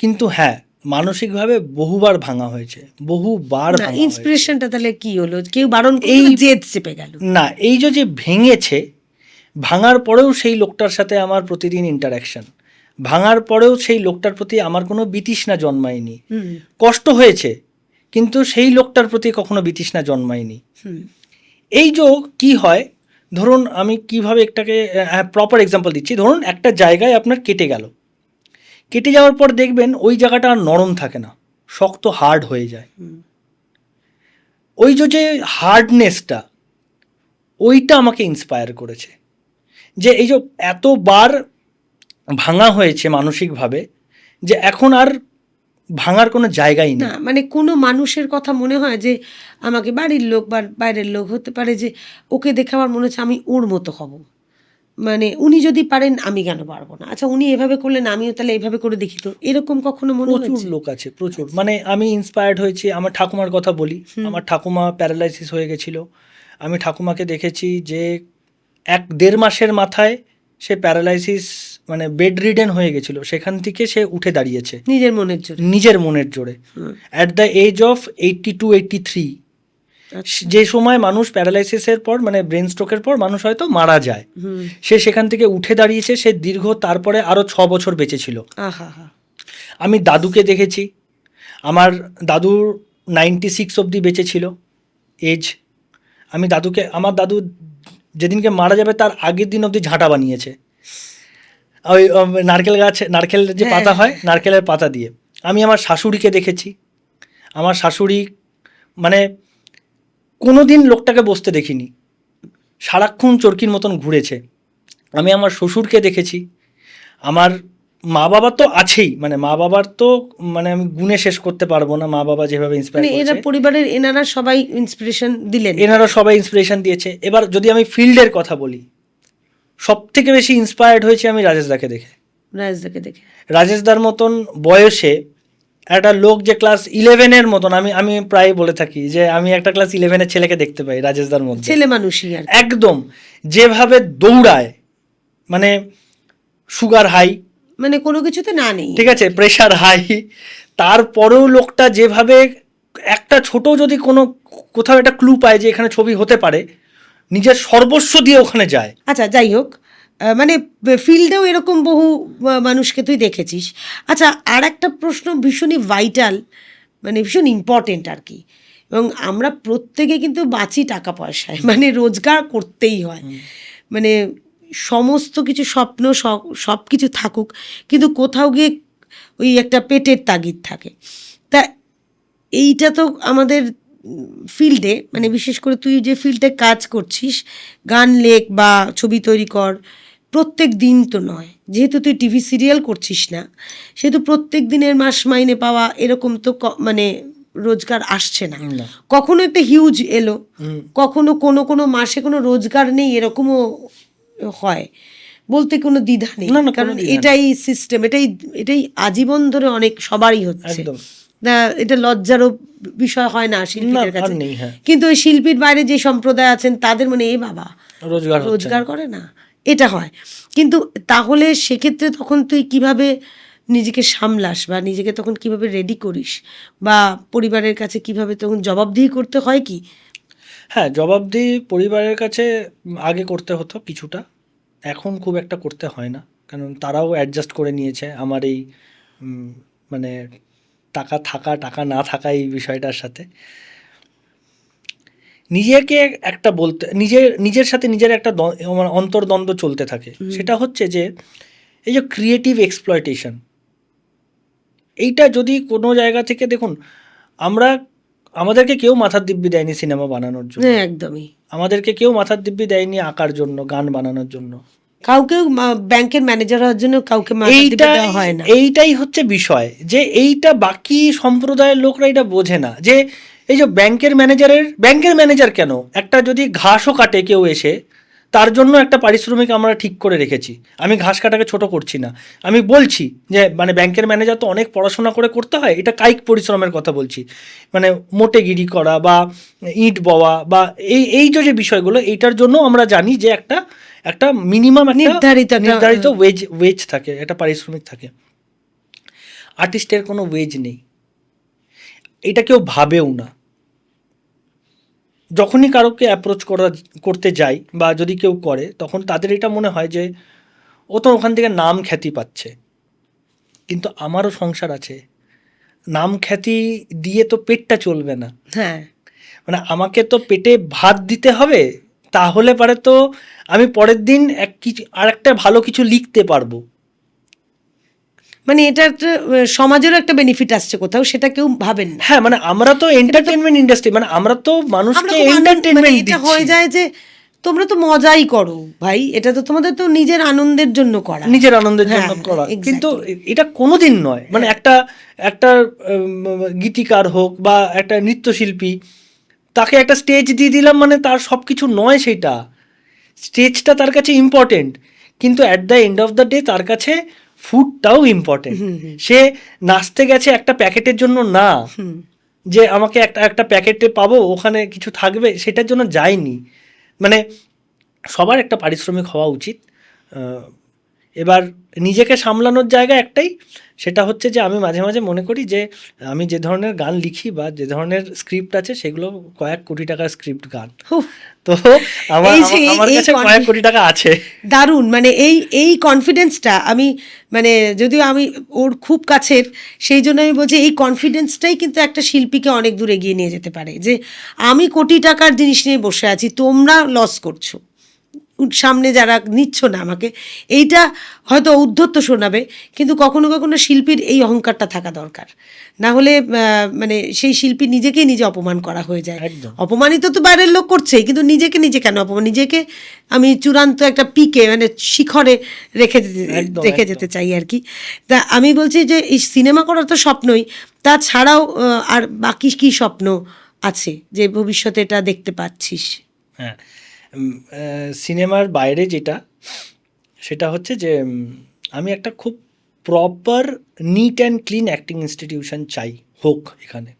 কিন্তু হ্যাঁ, মানসিকভাবে বহুবার ভাঙা হয়েছে, বহুবার না, ভাঙা হয়েছে। ইন্সপিরেশনটা তাহলে কি হলো? কেউ বারণ করলো, এই জেদ চেপে গেল? না, এই যে ভেঙেছে, ভাঙার পরেও সেই লোকটার সাথে আমার প্রতিদিন ইন্টারাকশন, ভাঙার পরেও সেই লোকটার প্রতি আমার কোনো বিতৃষ্ণা জন্মায়নি। হুম। কষ্ট হয়েছে, কিন্তু সেই লোকটার প্রতি কখনো বিতৃষ্ণা জন্মায়নি। হুম। এই যে কি হয়, ধরুন আমি কিভাবে একটাকে প্রপার এক্সাম্পল দিচ্ছি। ধরুন একটা জায়গায় আপনার কেটে গেল, কেটে যাওয়ার পর দেখবেন ওই জায়গাটা আর নরম থাকে না, শক্ত হার্ড হয়ে যায়। ওই যে হার্ডনেসটা, ওইটা আমাকে ইন্সপায়ার করেছে, যে এই যে এতবার ভাঙা হয়েছে মানসিকভাবে, যে এখন আর ভাঙার কোনো জায়গাই না, নেই। মানে কোনো মানুষের কথা মনে হয় যে আমাকে বাড়ির লোক বা বাইরের লোক হতে পারে, যে ওকে দেখে আমার মনে হচ্ছে আমি ওর মতো হব, মানে উনি যদি পারেন আমি কেন পারবো না, আচ্ছা উনি এভাবে করলেন আমিও তাহলে এভাবে করে দেখি, তো এরকম কখনো মনে প্রচুর হয়েছে? লোক আছে, প্রচুর। মানে আমি ইন্সপায়ার্ড হয়েছি, আমার ঠাকুমার কথা বলি। আমার ঠাকুমা প্যারালাইসিস হয়ে গেছিল। আমি ঠাকুমাকে দেখেছি যে 1-1.5 মাসের মাথায় সে প্যারালাইসিস, মানে বেড রিডেন হয়ে গেছিল, সেখান থেকে সে উঠে দাঁড়িয়েছে নিজের মনের জোরে। নিজের মনের জোরে, অ্যাট দ্য এজ অফ 82-83। আচ্ছা। যে সময় মানুষ প্যারালাইসিসের পর, মানে ব্রেন স্ট্রোকের পর মানুষ হয়তো মারা যায়, হুম। সে সেখান থেকে উঠে দাঁড়িয়েছে। সে দীর্ঘ তারপরে আরও 6 বছর বেঁচে ছিল। আহা হা। আমি দাদুকে দেখেছি, আমার দাদু 96 অবধি বেঁচে ছিল এজ। আমি দাদুকে, আমার দাদু যেদিনকে মারা যাবে তার আগের দিন অবধি ঝাঁটা বানিয়েছে, ওই নারকেল গাছ, নারকেলের যে পাতা হয়, নারকেলের পাতা দিয়ে। আমি আমার শাশুড়িকে দেখেছি, আমার শাশুড়ি মানে কোনো দিন লোকটাকে বসতে দেখিনি, সারাক্ষণ চরকির মতন ঘুরেছে। আমি আমার শ্বশুরকে দেখেছি। আমার মা বাবা তো আছেই, মানে মা বাবার তো মানে আমি গুণে শেষ করতে পারবো না, মা বাবা যেভাবে মানে ইন্সপায়ার এরা করেছে, পরিবারের এনারা সবাই ইন্সপিরেশন দিলেন। এনারা সবাই ইন্সপিরেশন দিয়েছে। এবার যদি আমি ফিল্ডের কথা বলি, সব থেকে বেশি ইন্সপায়ার্ড হয়েছি আমি রাজেশদাকে দেখে। রাজদাকে দেখে। রাজেশদার মতন বয়সে একটা লোক যে ক্লাস 11-এর মতন, আমি প্রায় বলে থাকি যে আমি একটা ক্লাস 11-এর ছেলেকে দেখতে পাই রাজেশদার মধ্যে। ছেলে মানুষই আর কি। একদম যেভাবে দৌড়ায়, মানে সুগার হাই, মানে কোনো কিছুতে না নেই। ঠিক আছে, প্রেশার হাই, তারপরেও লোকটা যেভাবে একটা ছোট যদি কোনো কোথাও একটা ক্লু পায় যে এখানে ছবি হতে পারে, নিজের সর্বস্ব দিয়ে ওখানে যায়। আচ্ছা যাই হোক, মানে ফিল্ডেও এরকম বহু মানুষকে তুই দেখেছিস। আচ্ছা আর একটা প্রশ্ন ভীষণই ভাইটাল, মানে ভীষণ ইম্পর্টেন্ট আর কি, এবং আমরা প্রত্যেকে কিন্তু বাঁচি টাকা পয়সায়, মানে রোজগার করতেই হয়, মানে সমস্ত কিছু স্বপ্ন সব কিছু থাকুক, কিন্তু কোথাও গিয়ে ওই একটা পেটের তাগিদ থাকে। তা এইটা তো আমাদের ফিল্ডে, মানে বিশেষ করে তুই যে ফিল্ডে কাজ করছিস, গান লেখ বা ছবি তৈরি কর, প্রত্যেক দিন তো নয়, যেহেতু তুই টিভি সিরিয়াল করছিস না, সেহেতু প্রত্যেক দিনের মাস মাইনে পাওয়া এরকম তো মানে রোজগার আসছে না। না। কখনো একটা হিউজ এলো, কখনো কোনো কোনো মাসে কোনো রোজগার নেই, এরকমও হয়, বলতে কোনো দ্বিধা নেই, না, না, কোনো কারণ দ্বিধা নেই। এটাই সিস্টেম, এটাই আজীবন ধরে অনেক সবারই হচ্ছে। একদম। না, এটা লজ্জারও বিষয় হয় না শিল্পীদের না, কাছে। আর নেই, হ্যাঁ। কিন্তু ওই শিল্পীর বাইরে যে সম্প্রদায় আছেন তাদের মানে এ বাবা রোজগার হচ্ছে রোজগার না। করে না, এটা হয়। কিন্তু তাহলে সেক্ষেত্রে তখন তুই কিভাবে নিজেকে সামলাস, বা নিজেকে তখন কিভাবে রেডি করিস, বা পরিবারের কাছে কিভাবে তখন জবাবদিহি করতে হয় কি? হ্যাঁ, জবাবদিহি পরিবারের কাছে আগে করতে হতো কিছুটা, এখন খুব একটা করতে হয় না, কারণ তারাও অ্যাডজাস্ট করে নিয়েছে আমার এই মানে টাকা থাকা টাকা না থাকা এই বিষয়টার সাথে। নিজেকে একটা বলতে, নিজের সাথে নিজের একটা মানে অন্তর্দ্বন্দ্ব চলতে থাকে। সেটা হচ্ছে যে এই যে ক্রিয়েটিভ এক্সপ্লয়টেশন, এইটা যদি কোনো জায়গা থেকে, দেখুন আমাদেরকে কেউ মাথার দিব্যি দেয়নি সিনেমা বানানোর জন্য, হ্যাঁ একদমই। আমাদেরকে কেউ মাথার দিব্যি দেয়নি আঁকার জন্য, গান বানানোর জন্য। কাউকে ব্যাংকের ম্যানেজার হওয়ার জন্য কাউকে মাথা দিতে দেওয়া হয় না। এইটাই হচ্ছে বিষয়, যে এইটা বাকি সম্প্রদায়ের লোকরা এটা বোঝে না, যে এই যে ব্যাংকের ম্যানেজার কেন, একটা যদি ঘাসও কাটে কেউ এসে, তার জন্য একটা পারিশ্রমিক আমরা ঠিক করে রেখেছি। আমি ঘাস কাটাকে ছোট করছি না, আমি বলছি যে মানে ব্যাংকের ম্যানেজার তো অনেক পড়াশোনা করে করতে হয়, এটা কায়িক পরিশ্রমের কথা বলছি, মানে মোটেগিরি করা বা ইট বওয়া বা এই যে বিষয়গুলো, এইটার জন্য আমরা জানি যে একটা মিনিমাম নির্ধারিত ওয়েজ থাকে, একটা পারিশ্রমিক থাকে। আর্টিস্টের কোনো ওয়েজ নেই, এটা কেউ ভাবেও না। যখনই কারোকে অ্যাপ্রোচ করতে যাই বা যদি কেউ করে, তখন তাদের এটা মনে হয় যে ও তো ওখান থেকে নাম খ্যাতি পাচ্ছে, কিন্তু আমারও সংসার আছে, নাম খ্যাতি দিয়ে তো পেটটা চলবে না। হ্যাঁ, মানে আমাকে তো পেটে ভাত দিতে হবে, তাহলে পারে তো আমি পরের দিন আর একটা ভালো কিছু লিখতে পারবো। মানে এটা একটা সমাজেরও একটা বেনিফিট আসছে কোথাও, সেটা কেউ ভাবেন না। হ্যাঁ, মানে আমরা তো এন্টারটেনমেন্ট ইন্ডাস্ট্রি, মানে আমরা তো মানুষকে এন্টারটেনমেন্ট দিচ্ছি। এটা হয়ে যায় যে তোমরা তো মজাই করো ভাই, এটা তো তোমাদের তো নিজের আনন্দের জন্য করা, নিজের আনন্দের জন্য করা, কিন্তু এটা কোনোদিন নয়। মানে একটা গীতিকার হোক বা একটা নৃত্যশিল্পী, তাকে একটা স্টেজ দিয়ে দিলাম মানে তার সব কিছু নয়, স্টেজটা তার কাছে ইম্পর্টেন্ট, কিন্তু at the end of the day তার কাছে ফুডটাও ইম্পর্টেন্ট। সে নাচতে গেছে একটা প্যাকেটের জন্য না, যে আমাকে একটা একটা প্যাকেটে পাবো ওখানে কিছু থাকবে সেটার জন্য যায়নি। মানে সবার একটা পারিশ্রমিক হওয়া উচিত। এবার নিজেকে সামলানোর জায়গা একটাই, সেটা হচ্ছে যে আমি মাঝে মাঝে মনে করি যে আমি যে ধরনের গান লিখি বা যে ধরনের স্ক্রিপ্ট আছে সেগুলো কয়েক কোটি টাকার স্ক্রিপ্ট গান। হুফ, তো আমার এই যে আমার এই কাছে কয়েক কোটি টাকা আছে। দারুণ, মানে এই কনফিডেন্সটা আমি, মানে যদিও আমি ওর খুব কাছের, সেই জন্য আমি বলছি এই কনফিডেন্সটাই কিন্তু একটা শিল্পীকে অনেক দূর এগিয়ে নিয়ে যেতে পারে। যে আমি কোটি টাকার জিনিস নিয়ে বসে আছি, তোমরা লস করছো, সামনে যারা নিচ্ছ না আমাকে, এইটা হয়তো ঔদ্ধত্য শোনাবে, কিন্তু কখনো কখনো শিল্পীর এই অহংকারটা থাকা দরকার। না হলে মানে সেই শিল্পী নিজেকেই নিজে অপমান করা হয়ে যায়। একদম। অপমানিত তো বাইরের লোক করছেই, কিন্তু নিজেকে নিজে কেন অপমান, নিজেকে আমি চূড়ান্ত একটা পিকে মানে শিখরে একদম, রেখে একদম। যেতে চাই আর কি। তা আমি বলছি যে এই সিনেমা করার তো স্বপ্নই, তাছাড়াও আর বাকি কী স্বপ্ন আছে যে ভবিষ্যতে এটা দেখতে পাচ্ছিস? হ্যাঁ, সিনেমার বাইরে যেটা, সেটা হচ্ছে যে আমি একটা খুব proper neat and clean acting institution চাই হোক এখানে।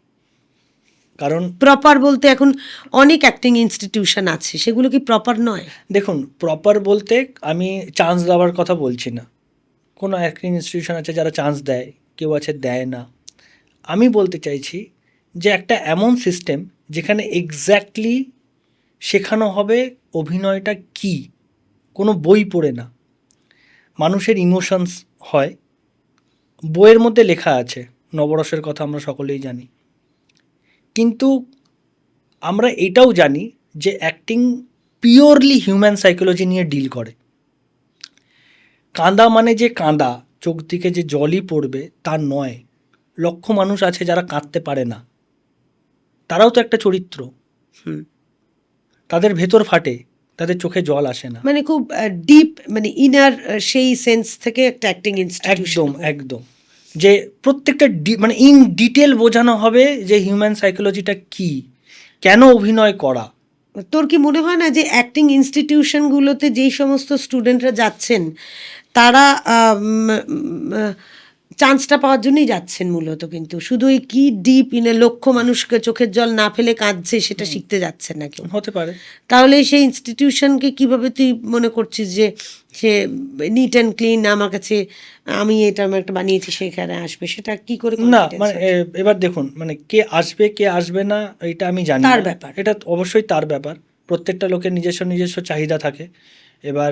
কারণ প্রপার বলতে এখন অনেক অ্যাক্টিং ইনস্টিটিউশন আছে, সেগুলো কি প্রপার নয়? দেখুন, প্রপার বলতে আমি চান্স দেওয়ার কথা বলছি না। কোনো অ্যাক্টিং ইনস্টিটিউশন আছে যারা চান্স দেয়, কেউ আছে দেয় না। আমি বলতে চাইছি যে একটা এমন সিস্টেম যেখানে এক্স্যাক্টলি শেখানো হবে অভিনয়টা কী, কোনো বই পড়ে না। মানুষের ইমোশনস হয়, বইয়ের মধ্যে লেখা আছে, নবরসের কথা আমরা সকলেই জানি, কিন্তু আমরা এটাও জানি যে অ্যাক্টিং পিওরলি হিউম্যান সাইকোলজি নিয়ে ডিল করে। কাঁদা মানে যে কাঁদা, চোখ থেকে যে জলই পড়বে তা নয়। লক্ষ মানুষ আছে যারা কাঁদতে পারে না, তারাও তো একটা চরিত্র। হুম। তাদের ভেতর ফাটে, তাদের চোখে জল আসে না। মানে খুব ডিপ, মানে ইনার সেই সেন্স থেকে একটা অ্যাক্টিং ইনস্টিটিউশন। একদম একদম, যে প্রত্যেকটা মানে ইন ডিটেল বোঝানো হবে যে হিউম্যান সাইকোলজিটা কী, কেন অভিনয় করা। তোর কি মনে হয় না যে অ্যাক্টিং ইনস্টিটিউশনগুলোতে যেই সমস্ত স্টুডেন্টরা যাচ্ছেন তারা চান্সটা পাওয়ার জন্যই যাচ্ছেন মূলত, কিন্তু শুধু এই কি ডিপ ইনে লক্ষ মানুষকে চোখের জল না ফেলে কাঁদছে সেটা শিখতে যাচ্ছেন না কেউ? হতে পারে। তাহলে সেই ইনস্টিটিউশনকে কিভাবে তুই মনে করছিস যে সে নিট অ্যান্ড ক্লিন আমার কাছে, আমি এটা আমি একটা বানিয়েছি সেখানে আসবে, সেটা কি করে না confidence মানে হয়? এবার দেখুন, মানে কে আসবে কে আসবে না এটা আমি জানি তার না। ব্যাপার। এটা অবশ্যই তার ব্যাপার, প্রত্যেকটা লোকের নিজস্ব নিজস্ব চাহিদা থাকে। এবার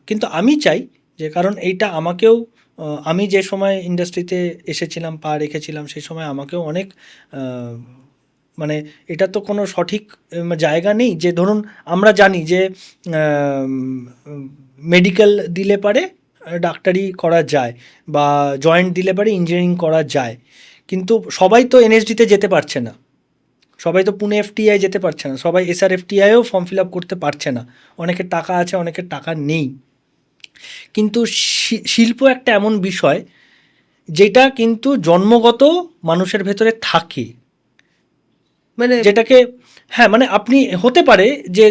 কিন্তু আমি চাই যে, কারণ এইটা আমাকেও আমি যে সময় ইন্ডাস্ট্রিতে এসেছিলাম, পা রেখেছিলাম, সেই সময় আমাকেও অনেক মানে এটা তো কোনো সঠিক জায়গা নেই যে ধরুন আমরা জানি যে মেডিকেল দিলে পারে ডাক্তারি করা যায়, বা জয়েন্ট দিলে পারে ইঞ্জিনিয়ারিং করা যায়, কিন্তু সবাই তো এনএসডিতে যেতে পারছে না, সবাই তো পুনে এফটিআই যেতে পারছে না, সবাই এসআরএফটিআইও ফর্ম ফিল আপ করতে পারছে না। অনেকের টাকা আছে, অনেকের টাকা নেই। কিন্তু শিল্প একটা এমন বিষয় যেটা কিন্তু জন্মগত মানুষের ভেতরে থাকে, মানে যেটাকে, হ্যাঁ মানে আপনি হতে পারে যে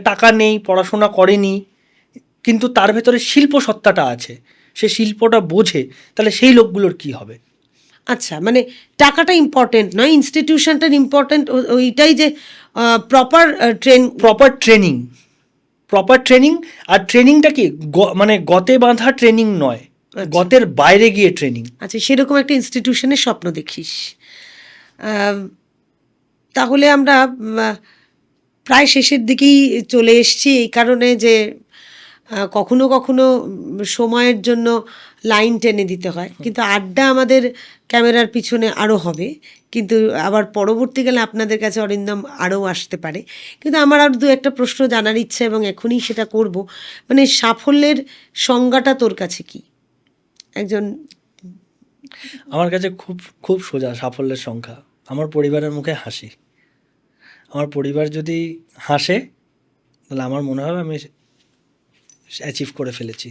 টাকা নেই, পড়াশোনা করেনি, কিন্তু তার ভেতরে শিল্প সত্তাটা আছে, সে শিল্পটা বোঝে, তাহলে সেই লোকগুলোর কি হবে? আচ্ছা, মানে টাকাটা ইম্পর্টেন্ট নয়, ইনস্টিটিউশনটা ইম্পর্টেন্ট, ওইটাই যে প্রপার প্রপার ট্রেনিং। আর ট্রেনিংটা কি মানে গতে বাঁধা ট্রেনিং নয়, আচ্ছা। গতের বাইরে গিয়ে ট্রেনিং। আচ্ছা, সেরকম একটা ইনস্টিটিউশনের স্বপ্ন দেখিস। তাহলে আমরা প্রায় শেষের দিকেই চলে এসেছি, এই কারণে যে কখনো কখনো সময়ের জন্য লাইন টেনে দিতে হয়, কিন্তু আড্ডা আমাদের ক্যামেরার পিছনে আরও হবে, কিন্তু আবার পরবর্তীকালে আপনাদের কাছে অরিন্দম আরও আসতে পারে। কিন্তু আমার আর দু একটা প্রশ্ন জানার ইচ্ছে, এবং এখনই সেটা করব। মানে সাফল্যের সংজ্ঞাটা তোর কাছে কি? একজন আমার কাছে খুব খুব সোজা সাফল্যের সংখ্যা, আমার পরিবারের মুখে হাসি। আমার পরিবার যদি হাসে তাহলে আমার মনে হবে আমি অ্যাচিভ করে ফেলেছি।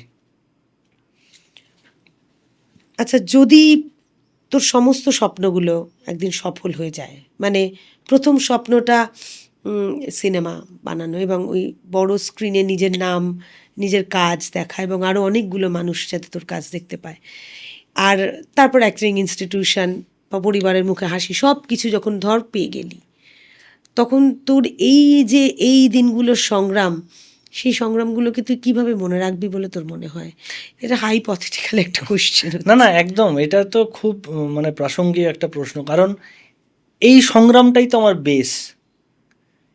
আচ্ছা, যদি তোর সমস্ত স্বপ্নগুলো একদিন সফল হয়ে যায়, মানে প্রথম স্বপ্নটা সিনেমা বানানো এবং ওই বড় স্ক্রিনে নিজের নাম, নিজের কাজ দেখা এবং আরও অনেকগুলো মানুষ যাতে তোর কাজ দেখতে পায়। আর তারপর অ্যাক্টিং ইনস্টিটিউশন বা পরিবারের মুখে হাসি সব কিছু যখন ধর পেয়ে গেলি, তখন তোর এই যে এই দিনগুলোর সংগ্রাম, সেই সংগ্রামগুলোকে তুই কিভাবে মনে রাখবি বলে তোর মনে হয়? এটা হাইপথেটিক্যাল একটা কোশ্চেন। না না, একদম এটা তো খুব মানে প্রাসঙ্গিক একটা প্রশ্ন, কারণ এই সংগ্রামটাই তো আমার বেস।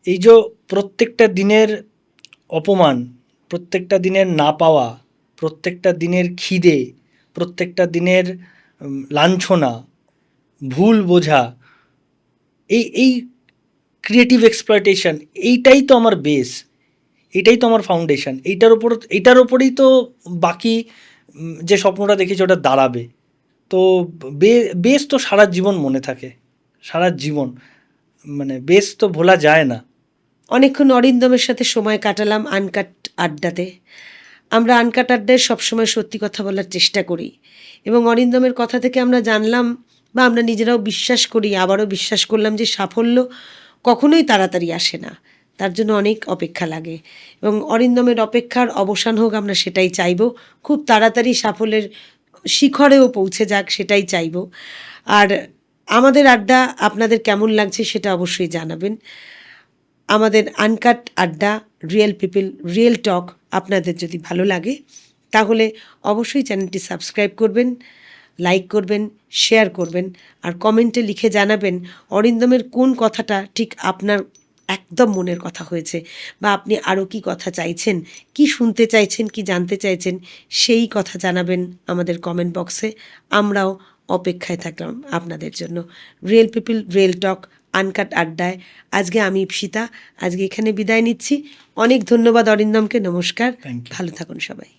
এই যে প্রত্যেকটা দিনের অপমান, প্রত্যেকটা দিনের না পাওয়া, প্রত্যেকটা দিনের খিদে, প্রত্যেকটা দিনের লাঞ্ছনা, ভুল বোঝা, এই ক্রিয়েটিভ এক্সপ্লয়টেশন, এইটাই তো আমার বেস, এটাই তো আমার ফাউন্ডেশন। এইটার ওপরেই তো বাকি যে স্বপ্নটা দেখেছি ওটা দাঁড়াবে। তো বেস তো সারা জীবন মনে থাকে, সারা জীবন, মানে বেস তো ভোলা যায় না। অনেকক্ষণ অরিন্দমের সাথে সময় কাটালাম আনকাট আড্ডাতে। আমরা আনকাট আড্ডায় সবসময় সত্যি কথা বলার চেষ্টা করি এবং অরিন্দমের কথা থেকে আমরা জানলাম বা আমরা নিজেরাও বিশ্বাস করি, আবারও বিশ্বাস করলাম যে সাফল্য কখনোই তাড়াতাড়ি আসে না, তার জন্য অনেক অপেক্ষা লাগে এবং অরিন্দমের অপেক্ষার অবসান হোক, আমরা সেটাই চাইব। খুব তাড়াতাড়ি সাফল্যের শিখরেও পৌঁছে যাক, সেটাই চাইব। আর আমাদের আড্ডা আপনাদের কেমন লাগছে সেটা অবশ্যই জানাবেন। আমাদের আনকাট আড্ডা, রিয়েল পিপল, রিয়েল টক আপনাদের যদি ভালো লাগে তাহলে অবশ্যই চ্যানেলটি সাবস্ক্রাইব করবেন, লাইক করবেন, শেয়ার করবেন আর কমেন্টে লিখে জানাবেন অরিন্দমের কোন কথাটা ঠিক আপনার একদম মনের কথা হয়েছে বা আপনি আরও কী কথা চাইছেন, কি শুনতে চাইছেন, কি জানতে চাইছেন, সেই কথা জানাবেন আমাদের কমেন্ট বক্সে। আমরাও অপেক্ষায় থাকলাম আপনাদের জন্য। রিয়েল পিপল, রিয়েল টক, আনকাট আড্ডায় আজকে আমি ইপসিতা, আজকে এখানে বিদায় নিচ্ছি। অনেক ধন্যবাদ অরিন্দমকে, নমস্কার, Thank you. ভালো থাকুন সবাই।